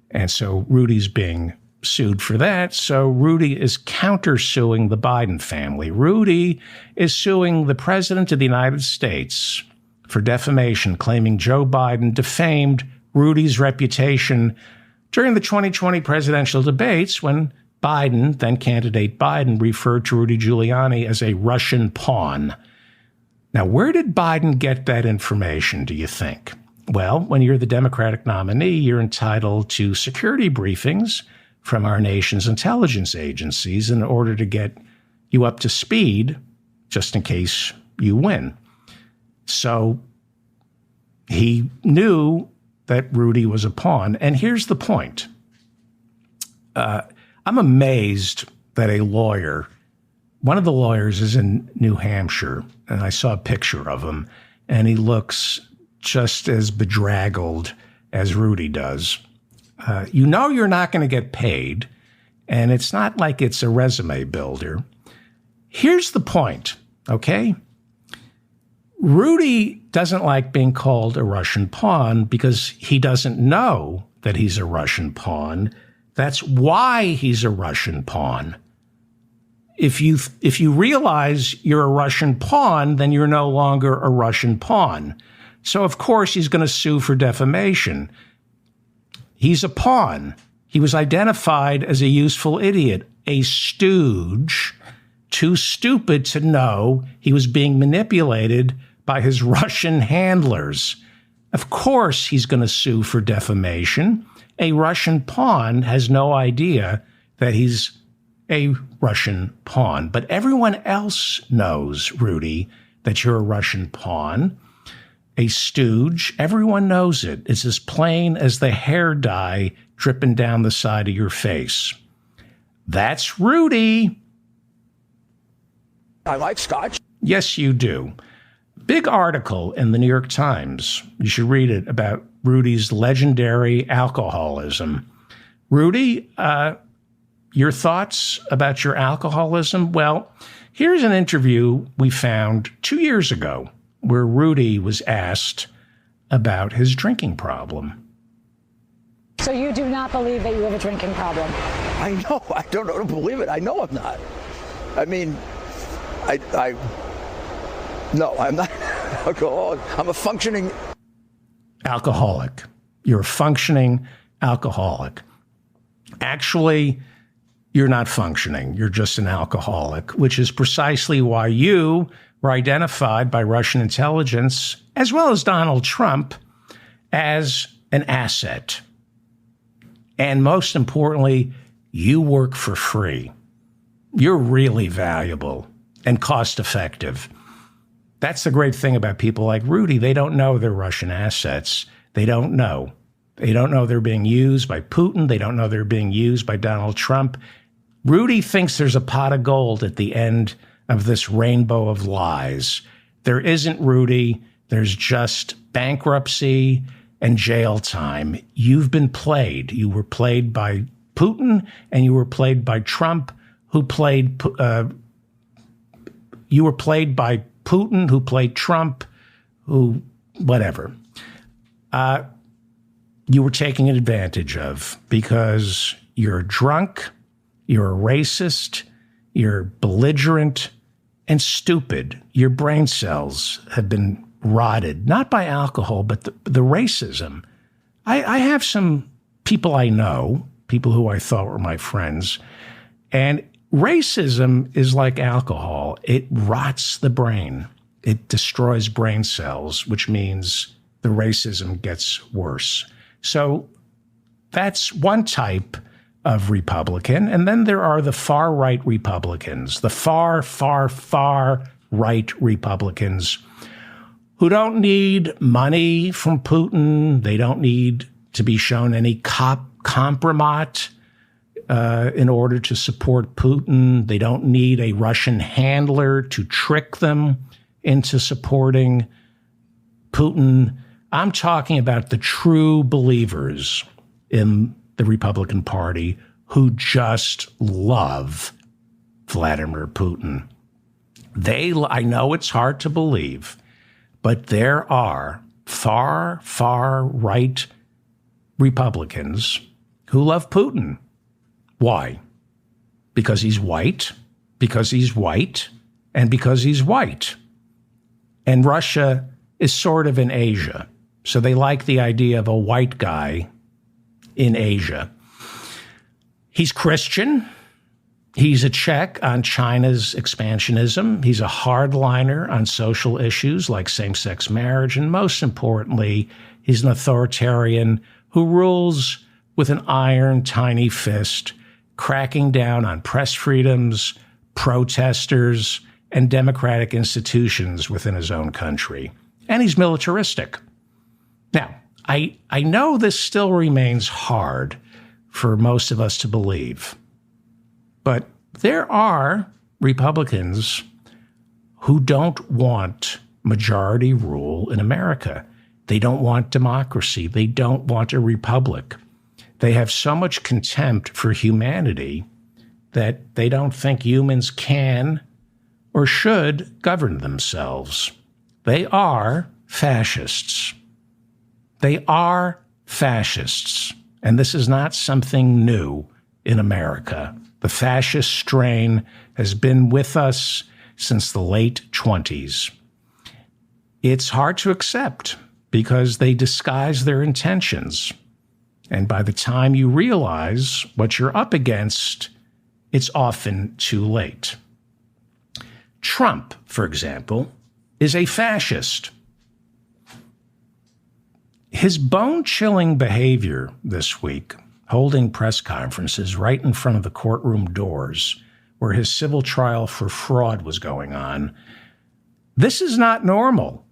And so Rudy's being sued for that. So Rudy is countersuing the Biden family. Rudy is suing the President of the United States for defamation, claiming Joe Biden defamed Rudy's reputation during the 2020 presidential debates when Biden, then candidate Biden, referred to Rudy Giuliani as a Russian pawn. Now, where did Biden get that information, do you think? Well, when you're the Democratic nominee, you're entitled to security briefings from our nation's intelligence agencies in order to get you up to speed, just in case you win. So he knew that Rudy was a pawn. And here's the point. I'm amazed that a lawyer, one of the lawyers is in New Hampshire, and I saw a picture of him, and he looks just as bedraggled as Rudy does. You know you're not going to get paid, and it's not like it's a resume builder. Here's the point, okay? Rudy doesn't like being called a Russian pawn because he doesn't know that he's a Russian pawn. That's why he's a Russian pawn. If you realize you're a Russian pawn, then you're no longer a Russian pawn. So, of course, he's going to sue for defamation. He's a pawn. He was identified as a useful idiot, a stooge, too stupid to know he was being manipulated by his Russian handlers. Of course, he's going to sue for defamation. A Russian pawn has no idea that he's a Russian pawn. But everyone else knows, Rudy, that you're a Russian pawn. a stooge. Everyone knows it. It's as plain as the hair dye dripping down the side of your face. That's Rudy. I like scotch. Yes, you do. Big article in the New York Times. You should read it about Rudy's legendary alcoholism. Rudy, your thoughts about your alcoholism? Well, here's an interview we found 2 years ago where Rudy was asked about his drinking problem. So you do not believe that you have a drinking problem? I know. I don't believe it. I know I'm not. I mean, no, I'm not an alcoholic. I'm a functioning alcoholic. You're a functioning alcoholic. Actually, you're not functioning. You're just an alcoholic, which is precisely why you were identified by Russian intelligence, as well as Donald Trump, as an asset. And most importantly, you work for free. You're really valuable and cost effective. That's the great thing about people like Rudy. They don't know they're Russian assets. They don't know. They don't know they're being used by Putin. They don't know they're being used by Donald Trump. Rudy thinks there's a pot of gold at the end of this rainbow of lies. There isn't, Rudy. There's just bankruptcy and jail time. You've been played. You were played by Putin and you were played by Trump, who played you were played by Putin, who played Trump, who whatever. You were taken advantage of because you're drunk, you're a racist, you're belligerent and stupid. Your brain cells have been rotted, not by alcohol, but the racism. I have some people I know, people who I thought were my friends, and racism is like alcohol. It rots the brain. It destroys brain cells, which means the racism gets worse. So that's one type of Republican. And then there are the far-right Republicans, the far, far, far right Republicans who don't need money from Putin. They don't need to be shown any compromise in order to support Putin. They don't need a Russian handler to trick them into supporting Putin. I'm talking about the true believers in the Republican Party who just love Vladimir Putin. I know it's hard to believe, but there are far, far right Republicans who love Putin. Why? Because he's white, because he's white, and because he's white. And Russia is sort of in Asia. So they like the idea of a white guy in Asia. He's Christian. He's a check on China's expansionism. He's a hardliner on social issues like same-sex marriage. And most importantly, he's an authoritarian who rules with an iron, tiny fist, cracking down on press freedoms, protesters, and democratic institutions within his own country. And he's militaristic. Now, I know this still remains hard for most of us to believe, but there are Republicans who don't want majority rule in America. They don't want democracy. They don't want a republic. They have so much contempt for humanity that they don't think humans can or should govern themselves. They are fascists. They are fascists. And this is not something new in America. The fascist strain has been with us since the late 1920s. It's hard to accept because they disguise their intentions. And by the time you realize what you're up against, it's often too late. Trump, for example, is a fascist. His bone-chilling behavior this week, holding press conferences right in front of the courtroom doors where his civil trial for fraud was going on, this is not normal.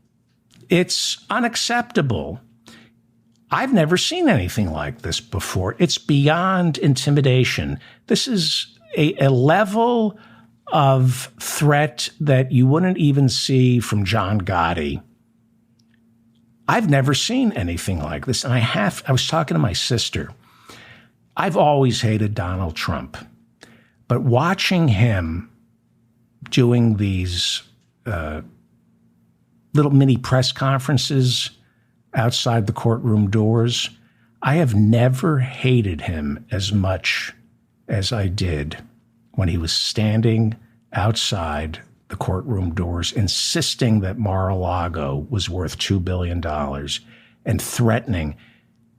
It's unacceptable. I've never seen anything like this before. It's beyond intimidation. This is a level of threat that you wouldn't even see from John Gotti. I've never seen anything like this. And I was talking to my sister. I've always hated Donald Trump, but watching him doing these little mini press conferences outside the courtroom doors, I have never hated him as much as I did when he was standing outside the courtroom doors, insisting that Mar-a-Lago was worth $2 billion and threatening.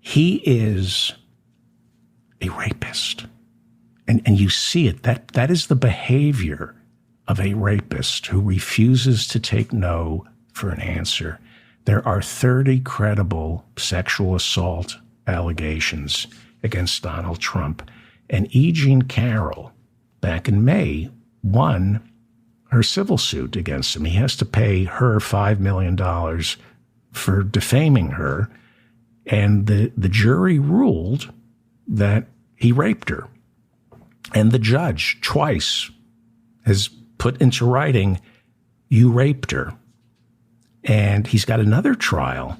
He is a rapist. And you see it. That is the behavior of a rapist who refuses to take no for an answer. There are 30 credible sexual assault allegations against Donald Trump. And E. Jean Carroll, back in May, won her civil suit against him. He has to pay her $5 million for defaming her. And the jury ruled that he raped her. And the judge twice has put into writing, you raped her. And he's got another trial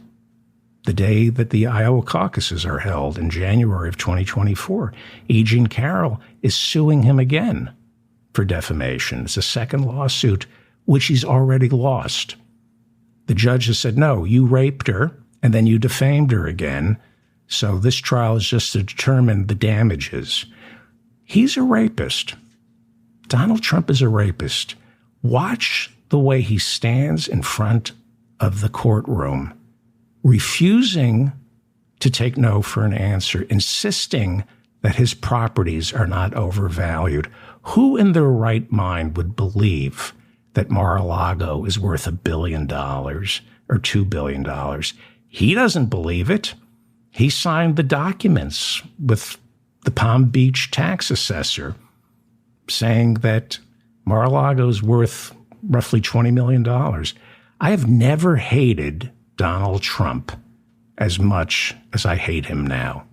the day that the Iowa caucuses are held in January of 2024. E. Jean Carroll is suing him again for defamation. It's a second lawsuit, which he's already lost. The judge has said, no, you raped her, and then you defamed her again. So this trial is just to determine the damages. He's a rapist. Donald Trump is a rapist. Watch the way he stands in front of the courtroom, refusing to take no for an answer, insisting that his properties are not overvalued. Who in their right mind would believe that Mar-a-Lago is worth $1 billion or $2 billion? He doesn't believe it. He signed the documents with the Palm Beach tax assessor saying that Mar-a-Lago is worth roughly $20 million. I have never hated Donald Trump as much as I hate him now.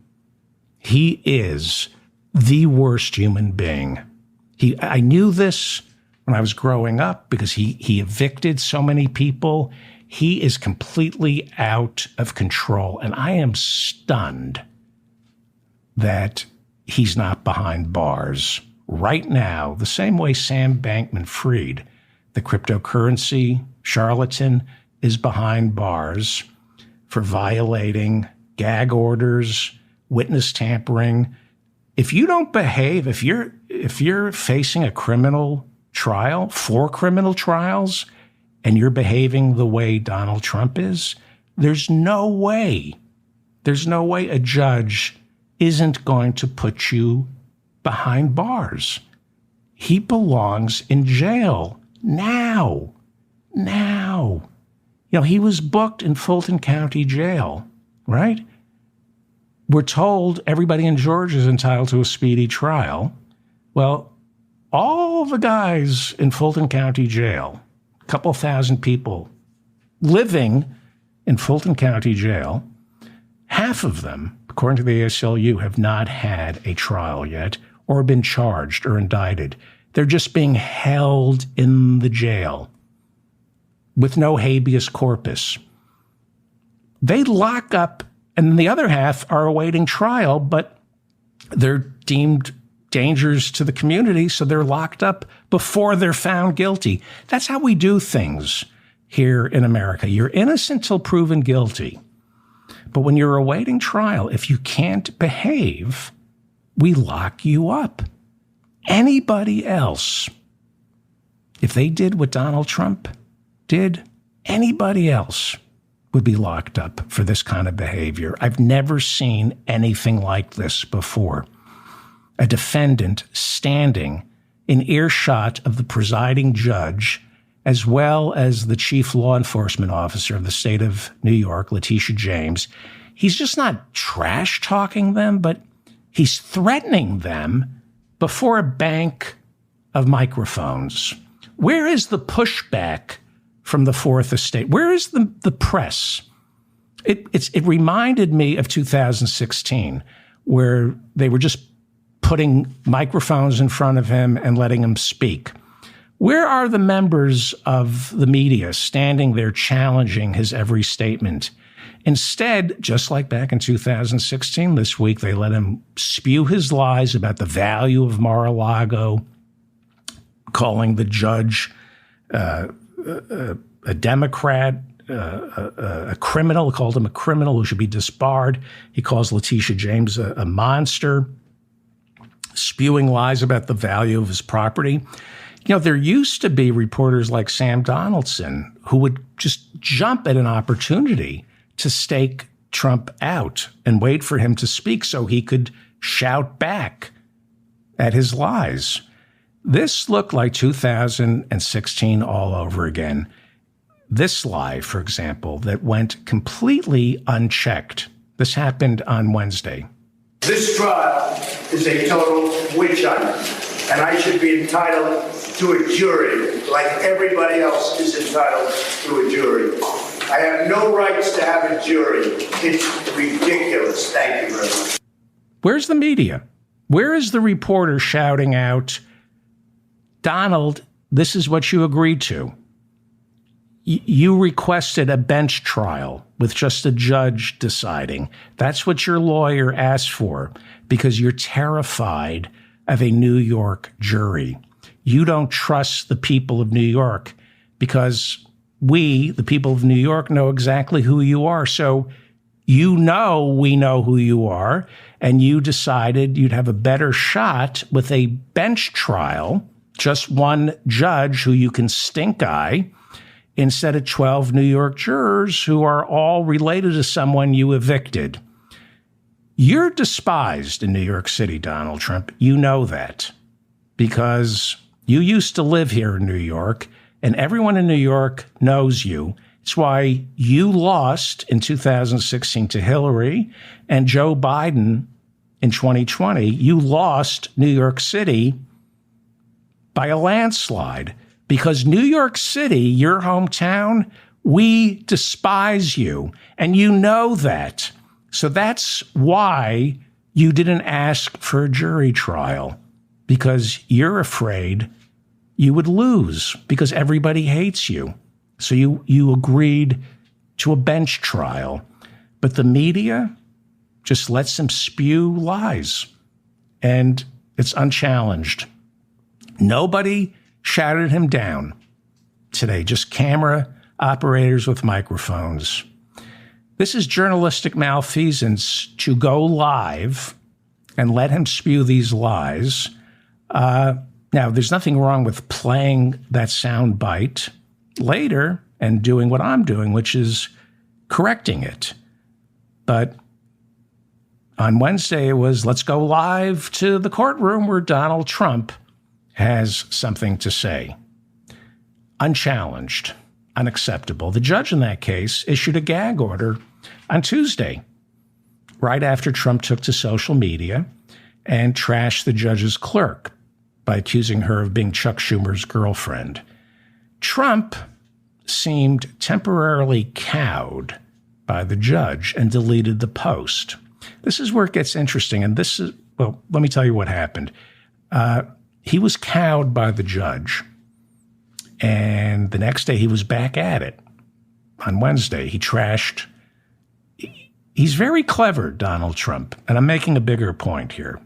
He is the worst human being. I knew this when I was growing up because he evicted so many people. He is completely out of control. And I am stunned that he's not behind bars right now, the same way Sam Bankman-Fried, the cryptocurrency charlatan, is behind bars for violating gag orders, witness tampering. If you don't behave, if you're facing a criminal trial, 4 criminal trials, and you're behaving the way Donald Trump is, there's no way a judge isn't going to put you behind bars. He belongs in jail now. He was booked in Fulton County Jail, right? We're told everybody in Georgia is entitled to a speedy trial. Well, all the guys in Fulton County Jail, a couple thousand people living in Fulton County Jail, half of them, according to the ACLU, have not had a trial yet or been charged or indicted. They're just being held in the jail with no habeas corpus. They lock up, and the other half are awaiting trial, but they're deemed dangers to the community, so they're locked up before they're found guilty. That's how we do things here in America. You're innocent till proven guilty. But when you're awaiting trial, if you can't behave, we lock you up. Anybody else, if they did what Donald Trump did, anybody else would be locked up for this kind of behavior. I've never seen anything like this before. A defendant standing in earshot of the presiding judge, as well as the chief law enforcement officer of the state of New York, Letitia James. He's just not trash talking them, but he's threatening them before a bank of microphones. Where is the pushback from the Fourth Estate? Where is the press? It reminded me of 2016, where they were just putting microphones in front of him and letting him speak. Where are the members of the media standing there challenging his every statement? Instead, just like back in 2016, this week, they let him spew his lies about the value of Mar-a-Lago, calling the judge a Democrat, a criminal, called him a criminal who should be disbarred. He calls Letitia James a monster, spewing lies about the value of his property. You know, there used to be reporters like Sam Donaldson who would just jump at an opportunity to stake Trump out and wait for him to speak so he could shout back at his lies. This looked like 2016 all over again. This lie, for example, that went completely unchecked. This happened on Wednesday. This trial is a total witch hunt, and I should be entitled to a jury like everybody else is entitled to a jury. I have no rights to have a jury. It's ridiculous. Thank you very much. Where's the media? Where is the reporter shouting out, Donald, this is what you agreed to? You requested a bench trial with just a judge deciding. That's what your lawyer asked for because you're terrified of a New York jury. You don't trust the people of New York because we, the people of New York, know exactly who you are. So you know we know who you are, and you decided you'd have a better shot with a bench trial, just one judge who you can stink eye, instead of 12 New York jurors who are all related to someone you evicted. You're despised in New York City, Donald Trump. You know that because you used to live here in New York, and everyone in New York knows you. It's why you lost in 2016 to Hillary and Joe Biden in 2020. You lost New York City by a landslide. Because New York City, your hometown, we despise you, and you know that. So that's why you didn't ask for a jury trial, because you're afraid you would lose because everybody hates you. So you agreed to a bench trial, but the media just lets them spew lies, and it's unchallenged. Nobody shouted him down today, just camera operators with microphones. This is journalistic malfeasance to go live and let him spew these lies. Now, there's nothing wrong with playing that sound bite later and doing what I'm doing, which is correcting it. But on Wednesday, it was, let's go live to the courtroom where Donald Trump has something to say. Unchallenged, unacceptable. The judge in that case issued a gag order on Tuesday, right after Trump took to social media and trashed the judge's clerk by accusing her of being Chuck Schumer's girlfriend. Trump seemed temporarily cowed by the judge and deleted the post. This is where it gets interesting. And this is, well, let me tell you what happened. He was cowed by the judge. And the next day he was back at it. On Wednesday, he trashed. He's very clever, Donald Trump. And I'm making a bigger point here.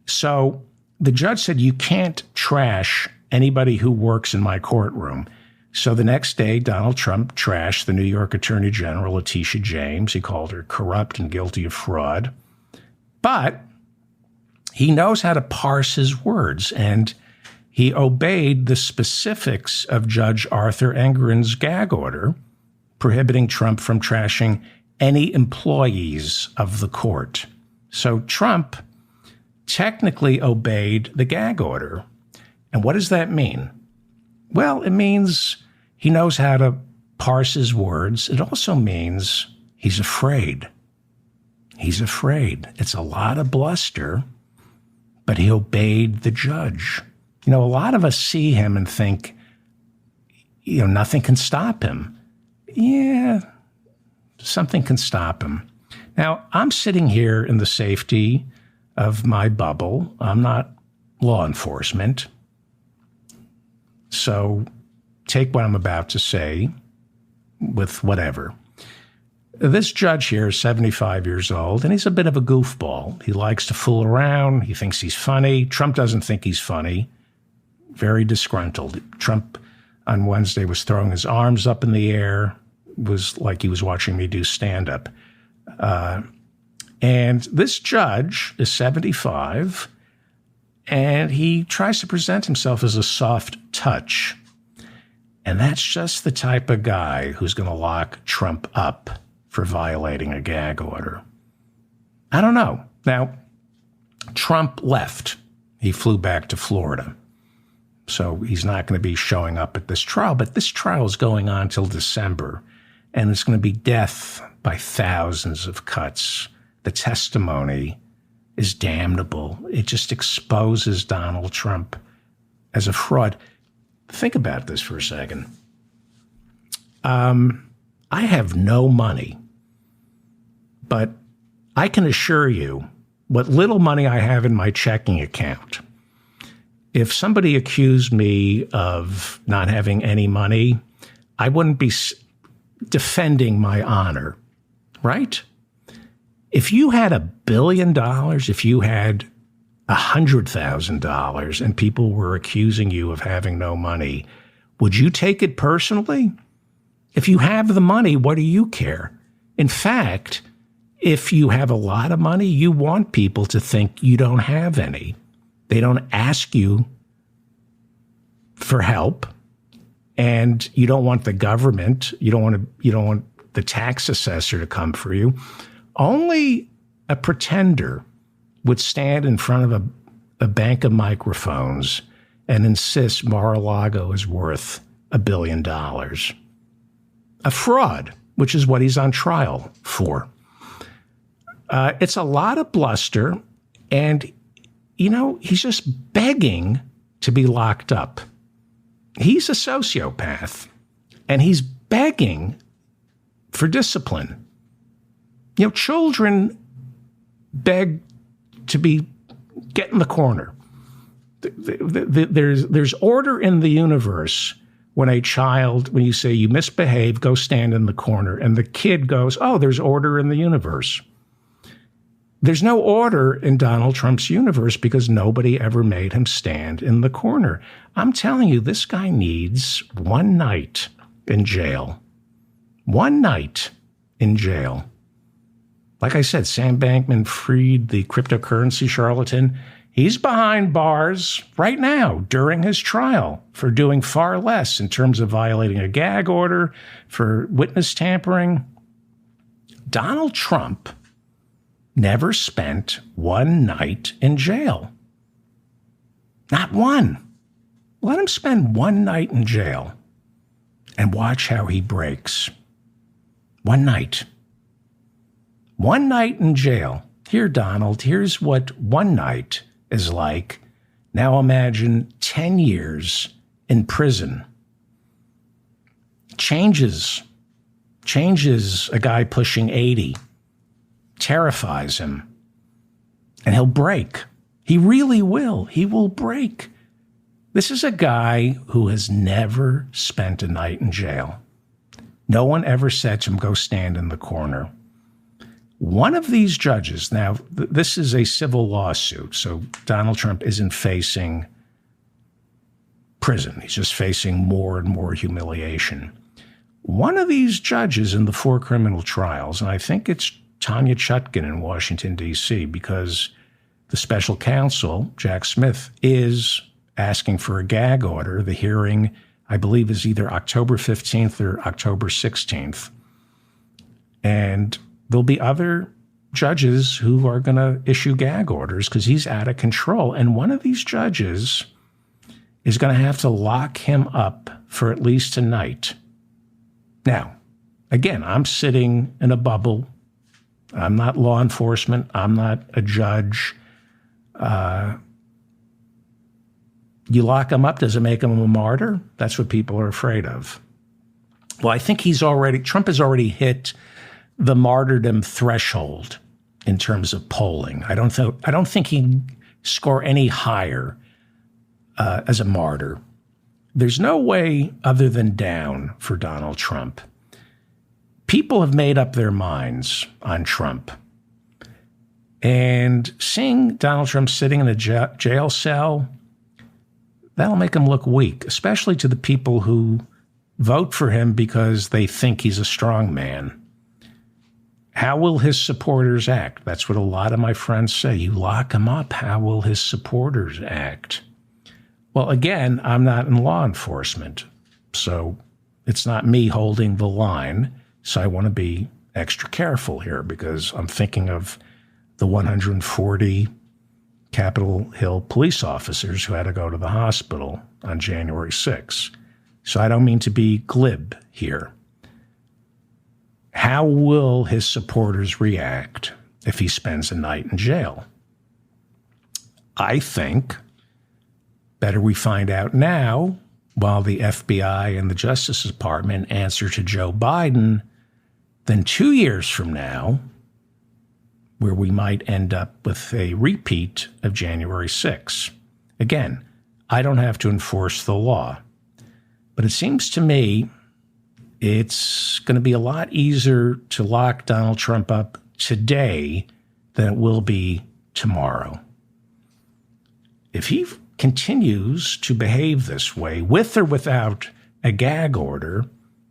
So the judge said, you can't trash anybody who works in my courtroom. So the next day, Donald Trump trashed the New York Attorney General, Letitia James. He called her corrupt and guilty of fraud. But he knows how to parse his words, and he obeyed the specifics of Judge Arthur Engoron's gag order, prohibiting Trump from trashing any employees of the court. So Trump technically obeyed the gag order. And what does that mean? Well, it means he knows how to parse his words. It also means he's afraid. He's afraid. It's a lot of bluster, but he obeyed the judge. You know, a lot of us see him and think, nothing can stop him. Yeah, something can stop him. Now, I'm sitting here in the safety of my bubble. I'm not law enforcement. So take what I'm about to say with whatever. This judge here is 75 years old, and he's a bit of a goofball. He likes to fool around. He thinks he's funny. Trump doesn't think he's funny. Very disgruntled. Trump on Wednesday was throwing his arms up in the air. It was like he was watching me do stand-up. And this judge is 75, and he tries to present himself as a soft touch. And that's just the type of guy who's going to lock Trump up for violating a gag order. I don't know. Now, Trump left. He flew back to Florida. So he's not going to be showing up at this trial. But this trial is going on till December. And it's going to be death by thousands of cuts. The testimony is damnable. It just exposes Donald Trump as a fraud. Think about this for a second. I have no money, but I can assure you what little money I have in my checking account, if somebody accused me of not having any money, I wouldn't be defending my honor, right? If you had $1 billion, if you had $100,000 and people were accusing you of having no money, would you take it personally? If you have the money, what do you care? In fact, if you have a lot of money, you want people to think you don't have any. They don't ask you for help, and you don't want the government, you don't want the tax assessor to come for you. Only a pretender would stand in front of a bank of microphones and insist Mar-a-Lago is worth $1 billion. A fraud, which is what he's on trial for. It's a lot of bluster, and, he's just begging to be locked up. He's a sociopath, and he's begging for discipline. Children beg to get in the corner. There's order in the universe when you say you misbehave, go stand in the corner, and the kid goes, oh, there's order in the universe. There's no order in Donald Trump's universe because nobody ever made him stand in the corner. I'm telling you, this guy needs one night in jail. One night in jail. Like I said, Sam Bankman-Fried, the cryptocurrency charlatan, he's behind bars right now during his trial for doing far less in terms of violating a gag order, for witness tampering. Donald Trump never spent one night in jail. Not one. Let him spend one night in jail and watch how he breaks. One night. One night in jail. Here, Donald, here's what one night is like. Now imagine 10 years in prison. Changes a guy pushing 80. Terrifies him. And he'll break. He really will. He will break. This is a guy who has never spent a night in jail. No one ever said to him, go stand in the corner. One of these judges, now this is a civil lawsuit, so Donald Trump isn't facing prison. He's just facing more and more humiliation. One of these judges in the 4 criminal trials, and I think it's Tanya Chutkan in Washington, D.C., because the special counsel, Jack Smith, is asking for a gag order. The hearing, I believe, is either October 15th or October 16th. And there'll be other judges who are going to issue gag orders because he's out of control. And one of these judges is going to have to lock him up for at least a night. Now, again, I'm sitting in a bubble. I'm not law enforcement. I'm not a judge. You lock him up, does it make him a martyr? That's what people are afraid of. Well, I think Trump has already hit the martyrdom threshold in terms of polling. I don't think he can score any higher as a martyr. There's no way other than down for Donald Trump. People have made up their minds on Trump. And seeing Donald Trump sitting in a jail cell, that'll make him look weak, especially to the people who vote for him because they think he's a strong man. How will his supporters act? That's what a lot of my friends say. You lock him up, how will his supporters act? Well, again, I'm not in law enforcement, so it's not me holding the line. So I want to be extra careful here because I'm thinking of the 140 Capitol Hill police officers who had to go to the hospital on January 6th. So I don't mean to be glib here. How will his supporters react if he spends a night in jail? I think better we find out now while the FBI and the Justice Department answer to Joe Biden than 2 years from now, where we might end up with a repeat of January 6th. Again, I don't have to enforce the law, but it seems to me it's going to be a lot easier to lock Donald Trump up today than it will be tomorrow. If he continues to behave this way, with or without a gag order,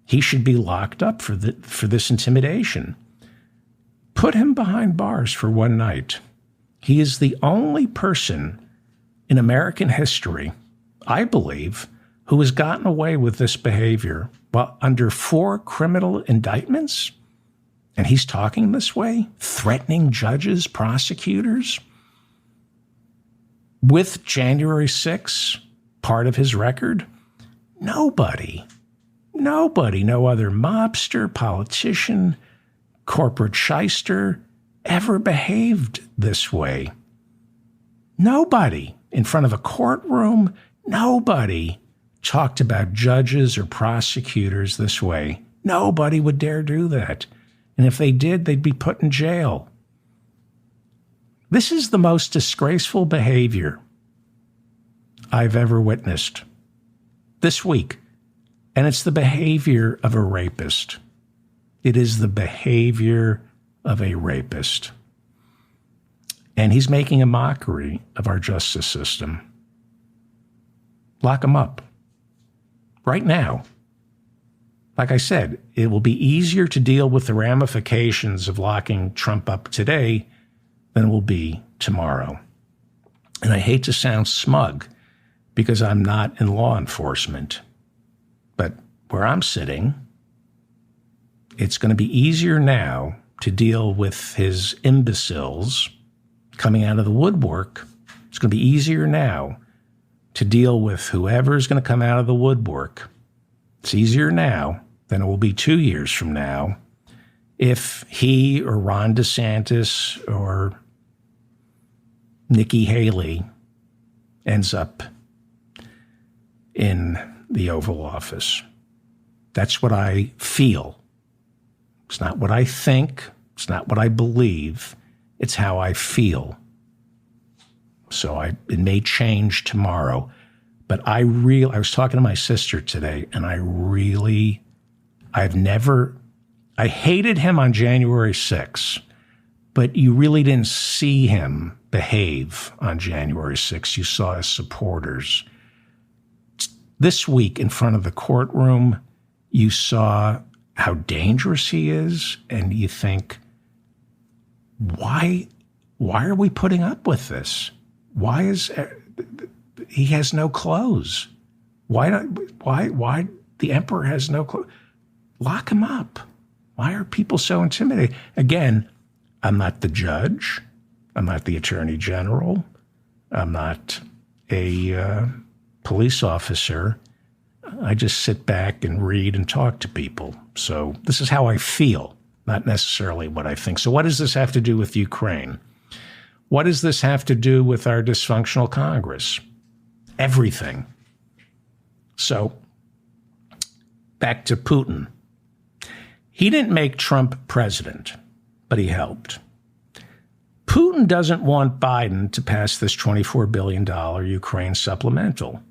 he should be locked up for this intimidation. Put him behind bars for one night. He is the only person in American history, I believe, who has gotten away with this behavior while under 4 criminal indictments. And he's talking this way, threatening judges, prosecutors, with January 6th part of his record. Nobody, no other mobster, politician, corporate shyster ever behaved this way. Nobody in front of a courtroom, nobody talked about judges or prosecutors this way. Nobody would dare do that. And if they did, they'd be put in jail. This is the most disgraceful behavior I've ever witnessed this week. And it's the behavior of a rapist. It is the behavior of a rapist. And he's making a mockery of our justice system. Lock him up. Right now. Like I said, it will be easier to deal with the ramifications of locking Trump up today than it will be tomorrow. And I hate to sound smug because I'm not in law enforcement. But where I'm sitting, it's going to be easier now to deal with his imbeciles coming out of the woodwork. It's going to be easier now to deal with whoever's going to come out of the woodwork. It's easier now than it will be 2 years from now if he or Ron DeSantis or Nikki Haley ends up in the Oval Office. That's what I feel. It's not what I think. It's not what I believe. It's how I feel. So it may change tomorrow. But I was talking to my sister today, and I hated him on January 6th, but you really didn't see him behave on January 6th. You saw his supporters. This week in front of the courtroom, you saw how dangerous he is, and you think, why are we putting up with this? He has no clothes. Why the emperor has no clothes? Lock him up. Why are people so intimidated? Again, I'm not the judge. I'm not the attorney general. I'm not a police officer. I just sit back and read and talk to people. So this is how I feel, not necessarily what I think. So what does this have to do with Ukraine? What does this have to do with our dysfunctional Congress? everything. So back to Putin. He didn't make Trump president, but he helped. Putin doesn't want Biden to pass this $24 billion Ukraine supplemental.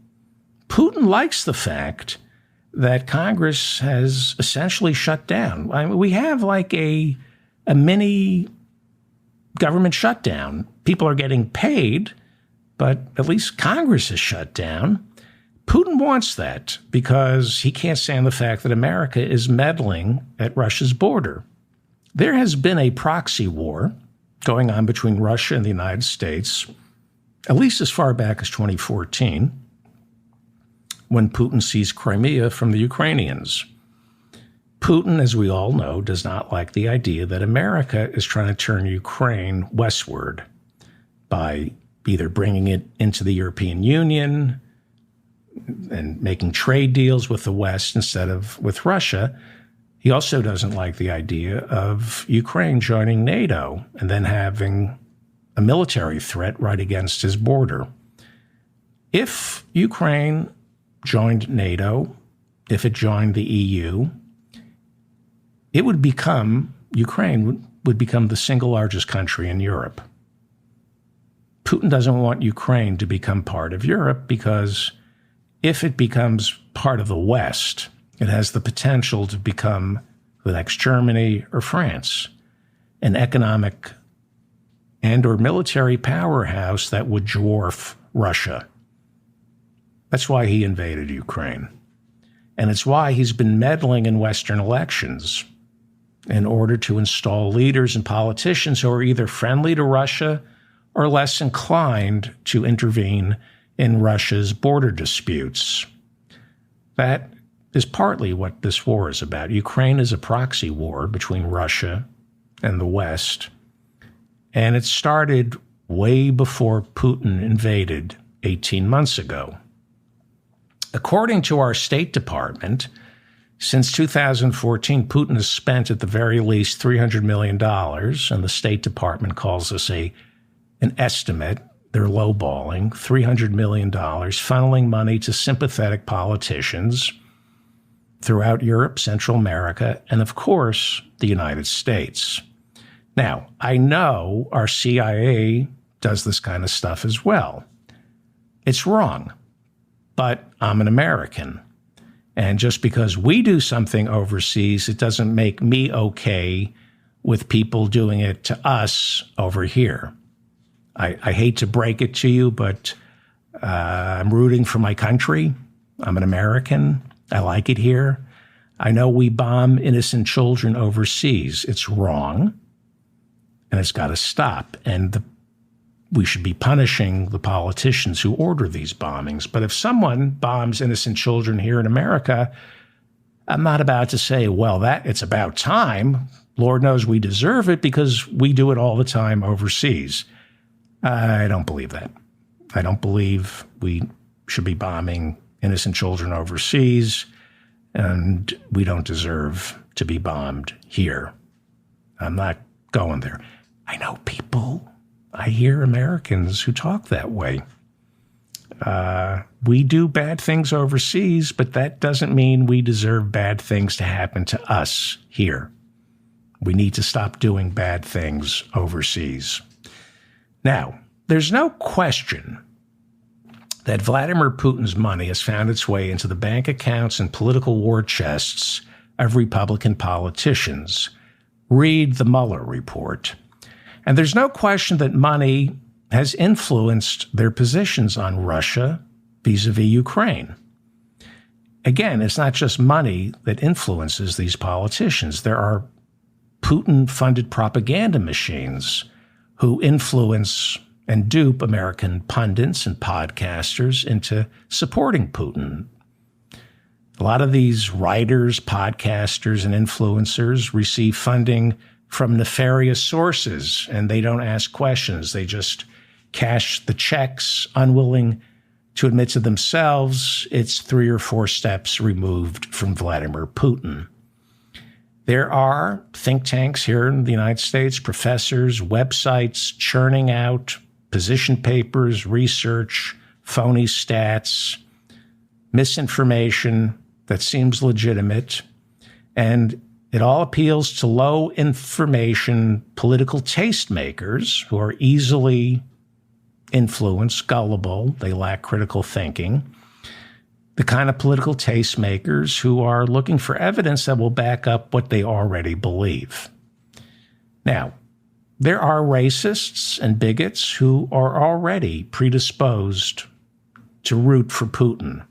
Putin likes the fact that Congress has essentially shut down. I mean, we have like a mini government shutdown. People are getting paid, but at least Congress is shut down. Putin wants that because he can't stand the fact that America is meddling at Russia's border. There has been a proxy war going on between Russia and the United States, at least as far back as 2014, when Putin seized Crimea from the Ukrainians. Putin, as we all know, does not like the idea that America is trying to turn Ukraine westward by either bringing it into the European Union and making trade deals with the West instead of with Russia. He also doesn't like the idea of Ukraine joining NATO and then having a military threat right against his border. If Ukraine joined NATO, if it joined the EU, Ukraine would become the single largest country in Europe. Putin doesn't want Ukraine to become part of Europe because if it becomes part of the West, it has the potential to become the next Germany or France, an economic and or military powerhouse that would dwarf Russia. That's why he invaded Ukraine. And it's why he's been meddling in Western elections in order to install leaders and politicians who are either friendly to Russia or less inclined to intervene in Russia's border disputes. That is partly what this war is about. Ukraine is a proxy war between Russia and the West, and it started way before Putin invaded 18 months ago. According to our State Department, since 2014, Putin has spent at the very least $300 million, and the State Department calls this an estimate. They're lowballing $300 million, funneling money to sympathetic politicians throughout Europe, Central America, and of course, the United States. Now, I know our CIA does this kind of stuff as well. It's wrong, but I'm an American. And just because we do something overseas, it doesn't make me okay with people doing it to us over here. I hate to break it to you, but I'm rooting for my country. I'm an American. I like it here. I know we bomb innocent children overseas. It's wrong, and it's got to stop. And we should be punishing the politicians who order these bombings. But if someone bombs innocent children here in America, I'm not about to say, well, it's about time. Lord knows we deserve it because we do it all the time overseas. I don't believe that. I don't believe we should be bombing innocent children overseas, and we don't deserve to be bombed here. I'm not going there. I know people, I hear Americans who talk that way. We do bad things overseas, but that doesn't mean we deserve bad things to happen to us here. We need to stop doing bad things overseas. Now, there's no question that Vladimir Putin's money has found its way into the bank accounts and political war chests of Republican politicians. Read the Mueller report. And there's no question that money has influenced their positions on Russia vis-a-vis Ukraine. Again, it's not just money that influences these politicians. There are Putin-funded propaganda machines who influence and dupe American pundits and podcasters into supporting Putin. A lot of these writers, podcasters, and influencers receive funding from nefarious sources, and they don't ask questions. They just cash the checks, unwilling to admit to themselves it's 3 or 4 steps removed from Vladimir Putin. There are think tanks here in the United States, professors, websites churning out position papers, research, phony stats, misinformation that seems legitimate, and it all appeals to low information political tastemakers who are easily influenced, gullible, they lack critical thinking. The kind of political tastemakers who are looking for evidence that will back up what they already believe. Now, there are racists and bigots who are already predisposed to root for Putin.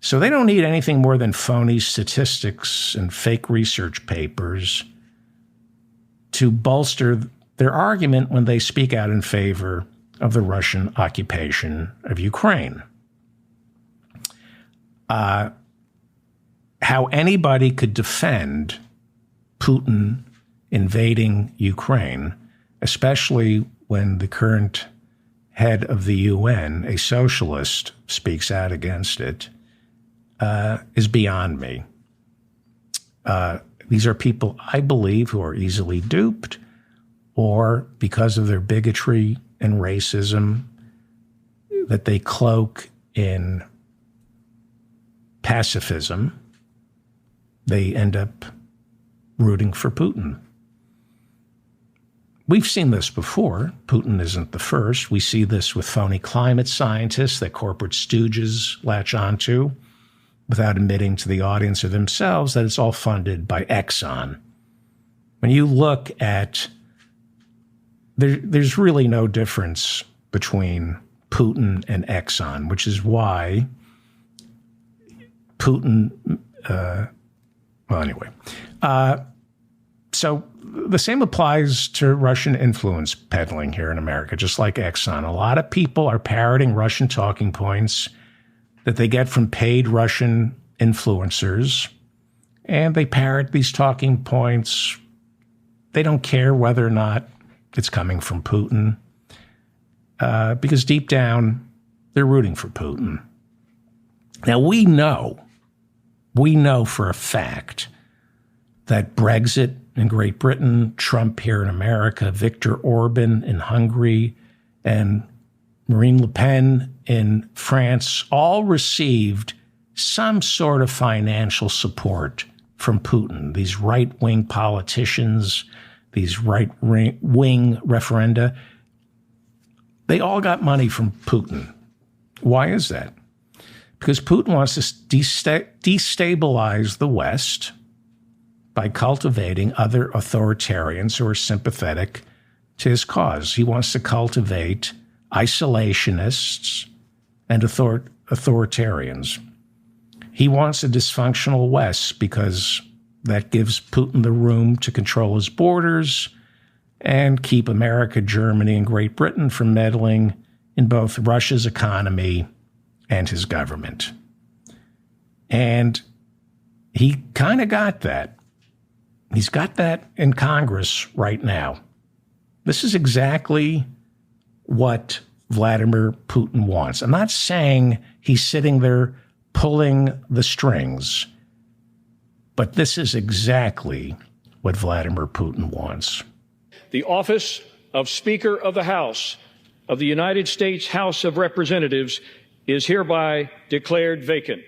So they don't need anything more than phony statistics and fake research papers to bolster their argument when they speak out in favor of the Russian occupation of Ukraine. How anybody could defend Putin invading Ukraine, especially when the current head of the UN, a socialist, speaks out against it, is beyond me. These are people, I believe, who are easily duped, or because of their bigotry and racism that they cloak in pacifism, they end up rooting for Putin. We've seen this before. Putin isn't the first. We see this with phony climate scientists that corporate stooges latch onto without admitting to the audience or themselves that it's all funded by Exxon. When you look at, there's really no difference between Putin and Exxon, which is why Putin, so the same applies to Russian influence peddling here in America, just like Exxon. A lot of people are parroting Russian talking points that they get from paid Russian influencers, and they parrot these talking points. They don't care whether or not it's coming from Putin, because deep down, they're rooting for Putin. Now, we know for a fact that Brexit in Great Britain, Trump here in America, Viktor Orban in Hungary, and Marine Le Pen in France all received some sort of financial support from Putin. These right-wing politicians, these right-wing referenda, they all got money from Putin. Why is that? Because Putin wants to destabilize the West by cultivating other authoritarians who are sympathetic to his cause. He wants to cultivate isolationists and authoritarians. He wants a dysfunctional West because that gives Putin the room to control his borders and keep America, Germany, and Great Britain from meddling in both Russia's economy and his government. And he kind of got that. He's got that in Congress right now. This is exactly what Vladimir Putin wants. I'm not saying he's sitting there pulling the strings, but this is exactly what Vladimir Putin wants. The office of Speaker of the House of the United States House of Representatives is hereby declared vacant.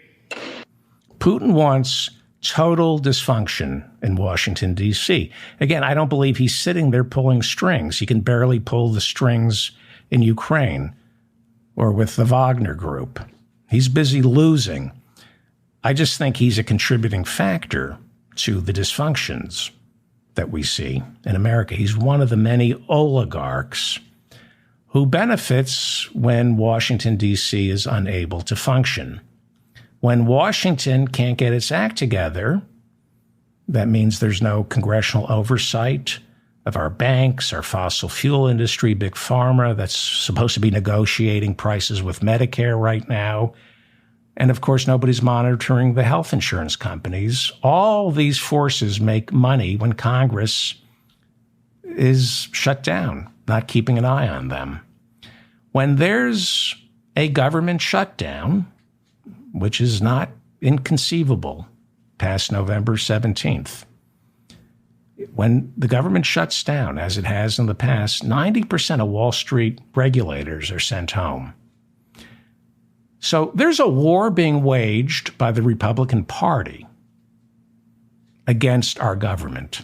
Putin wants total dysfunction in Washington, D.C. Again, I don't believe he's sitting there pulling strings. He can barely pull the strings in Ukraine or with the Wagner Group. He's busy losing. I just think he's a contributing factor to the dysfunctions that we see in America. He's one of the many oligarchs who benefits when Washington, D.C. is unable to function. When Washington can't get its act together, that means there's no congressional oversight of our banks, our fossil fuel industry, big pharma that's supposed to be negotiating prices with Medicare right now. And of course, nobody's monitoring the health insurance companies. All these forces make money when Congress is shut down, not keeping an eye on them. When there's a government shutdown, which is not inconceivable past November 17th, when the government shuts down, as it has in the past, 90% of Wall Street regulators are sent home. So there's a war being waged by the Republican Party against our government.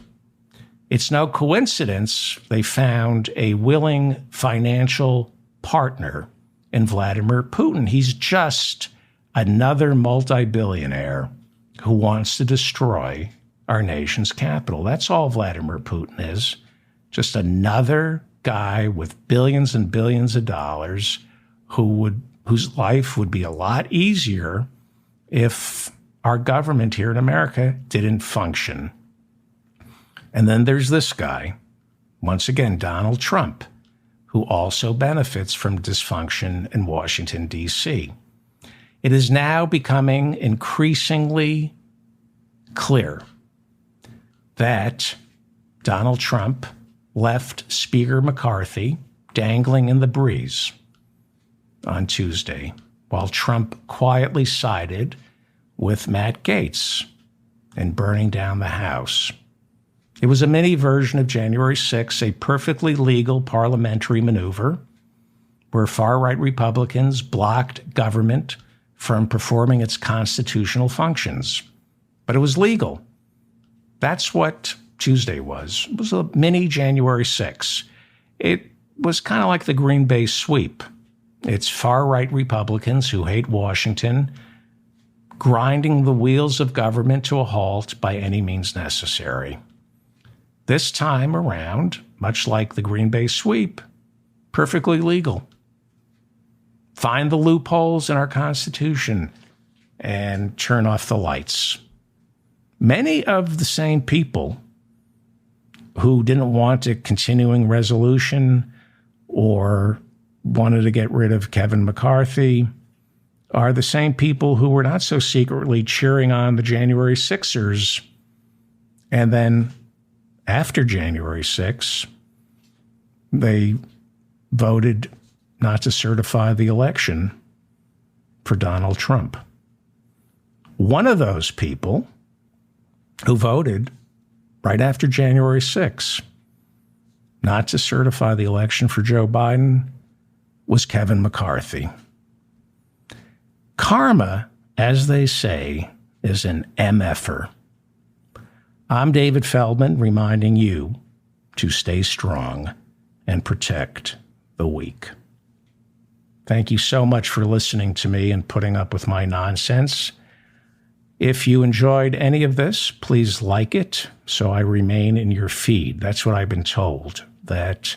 It's no coincidence they found a willing financial partner in Vladimir Putin. He's just another multi-billionaire who wants to destroy our nation's capital. That's all Vladimir Putin is. Just another guy with billions and billions of dollars whose life would be a lot easier if our government here in America didn't function. And then there's this guy, once again, Donald Trump, who also benefits from dysfunction in Washington, D.C. It is now becoming increasingly clear that Donald Trump left Speaker McCarthy dangling in the breeze on Tuesday, while Trump quietly sided with Matt Gaetz in burning down the House. It was a mini version of January 6th, a perfectly legal parliamentary maneuver where far-right Republicans blocked government from performing its constitutional functions. But it was legal. That's what Tuesday was. It was a mini January 6th. It was kind of like the Green Bay sweep. It's far-right Republicans who hate Washington grinding the wheels of government to a halt by any means necessary. This time around, much like the Green Bay sweep, perfectly legal. Find the loopholes in our Constitution and turn off the lights. Many of the same people who didn't want a continuing resolution or wanted to get rid of Kevin McCarthy are the same people who were not so secretly cheering on the January 6ers. And then after January 6th, they voted not to certify the election for Donald Trump. One of those people who voted right after January 6th not to certify the election for Joe Biden was Kevin McCarthy. Karma, as they say, is an MFer. I'm David Feldman, reminding you to stay strong and protect the weak. Thank you so much for listening to me and putting up with my nonsense. If you enjoyed any of this, please like it so I remain in your feed. That's what I've been told, that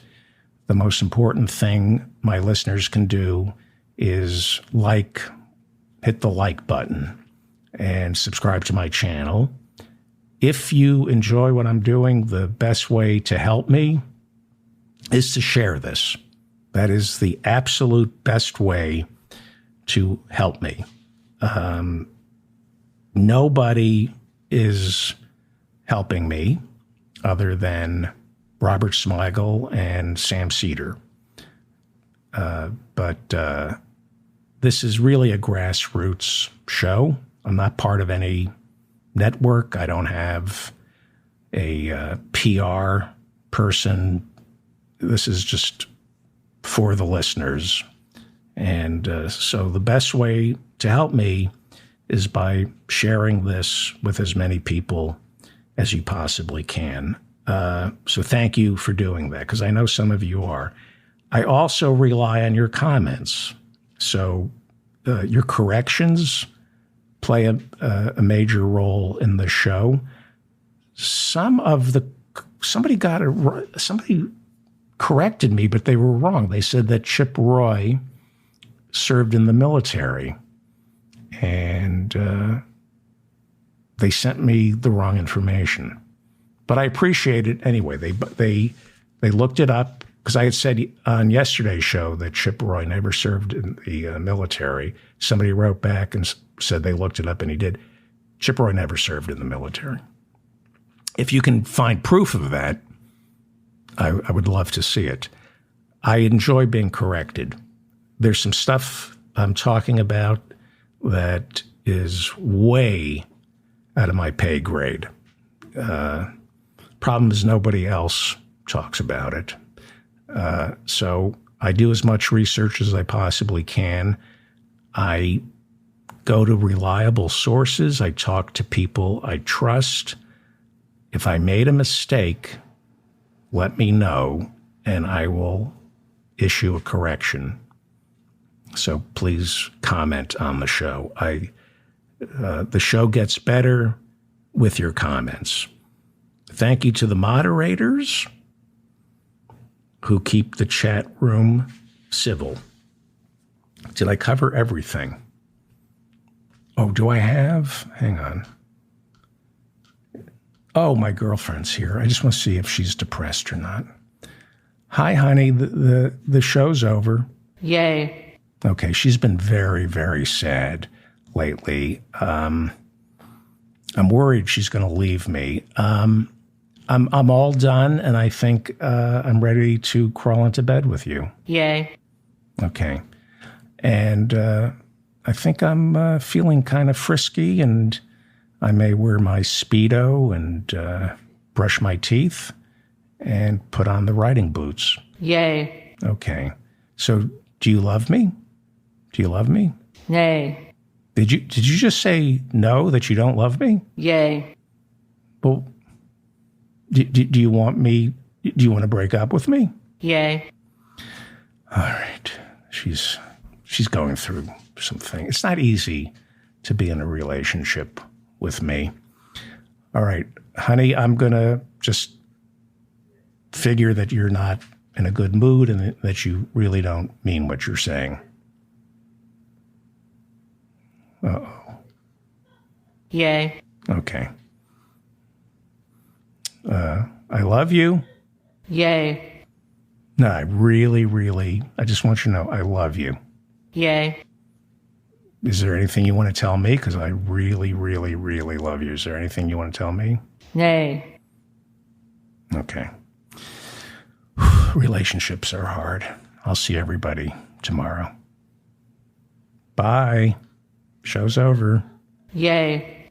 the most important thing my listeners can do is hit the like button and subscribe to my channel. If you enjoy what I'm doing, the best way to help me is to share this. That is the absolute best way to help me. Nobody is helping me other than Robert Smigel and Sam Seder. But this is really a grassroots show. I'm not part of any network. I don't have a PR person. This is just for the listeners. And so the best way to help me is by sharing this with as many people as you possibly can. So thank you for doing that, because I know some of you are. I also rely on your comments. So your corrections play a major role in the show. Somebody corrected me, but they were wrong. They said that Chip Roy served in the military, and they sent me the wrong information. But I appreciate it anyway. They looked it up, because I had said on yesterday's show that Chip Roy never served in the military. Somebody wrote back and said they looked it up, and he did. Chip Roy never served in the military. If you can find proof of that, I would love to see it. I enjoy being corrected. There's some stuff I'm talking about that is way out of my pay grade. Problem is nobody else talks about it. So I do as much research as I possibly can. I go to reliable sources. I talk to people I trust. If I made a mistake, let me know, and I will issue a correction. So please comment on the show. The show gets better with your comments. Thank you to the moderators who keep the chat room civil. Did I cover everything? Oh, do I have? Hang on. Oh, my girlfriend's here. I just want to see if she's depressed or not. Hi, honey. The show's over. Yay. Okay, she's been very, very sad lately. I'm worried she's going to leave me. I'm all done, and I think I'm ready to crawl into bed with you. Yay. Okay. And I think I'm feeling kind of frisky, and I may wear my Speedo and brush my teeth and put on the riding boots. Yay. Okay. So do you love me? Do you love me? Nay. Did you just say no, that you don't love me? Yay. Well, do you want me? Do you want to break up with me? Yay. All right. She's going through something. It's not easy to be in a relationship with me. All right, honey, I'm going to just figure that you're not in a good mood and that you really don't mean what you're saying. Uh-oh. Yay. Okay. I love you. Yay. No, I just want you to know I love you. Yay. Is there anything you want to tell me? Because I really, really, really love you. Is there anything you want to tell me? Nay. Okay. Relationships are hard. I'll see everybody tomorrow. Bye. Show's over. Yay.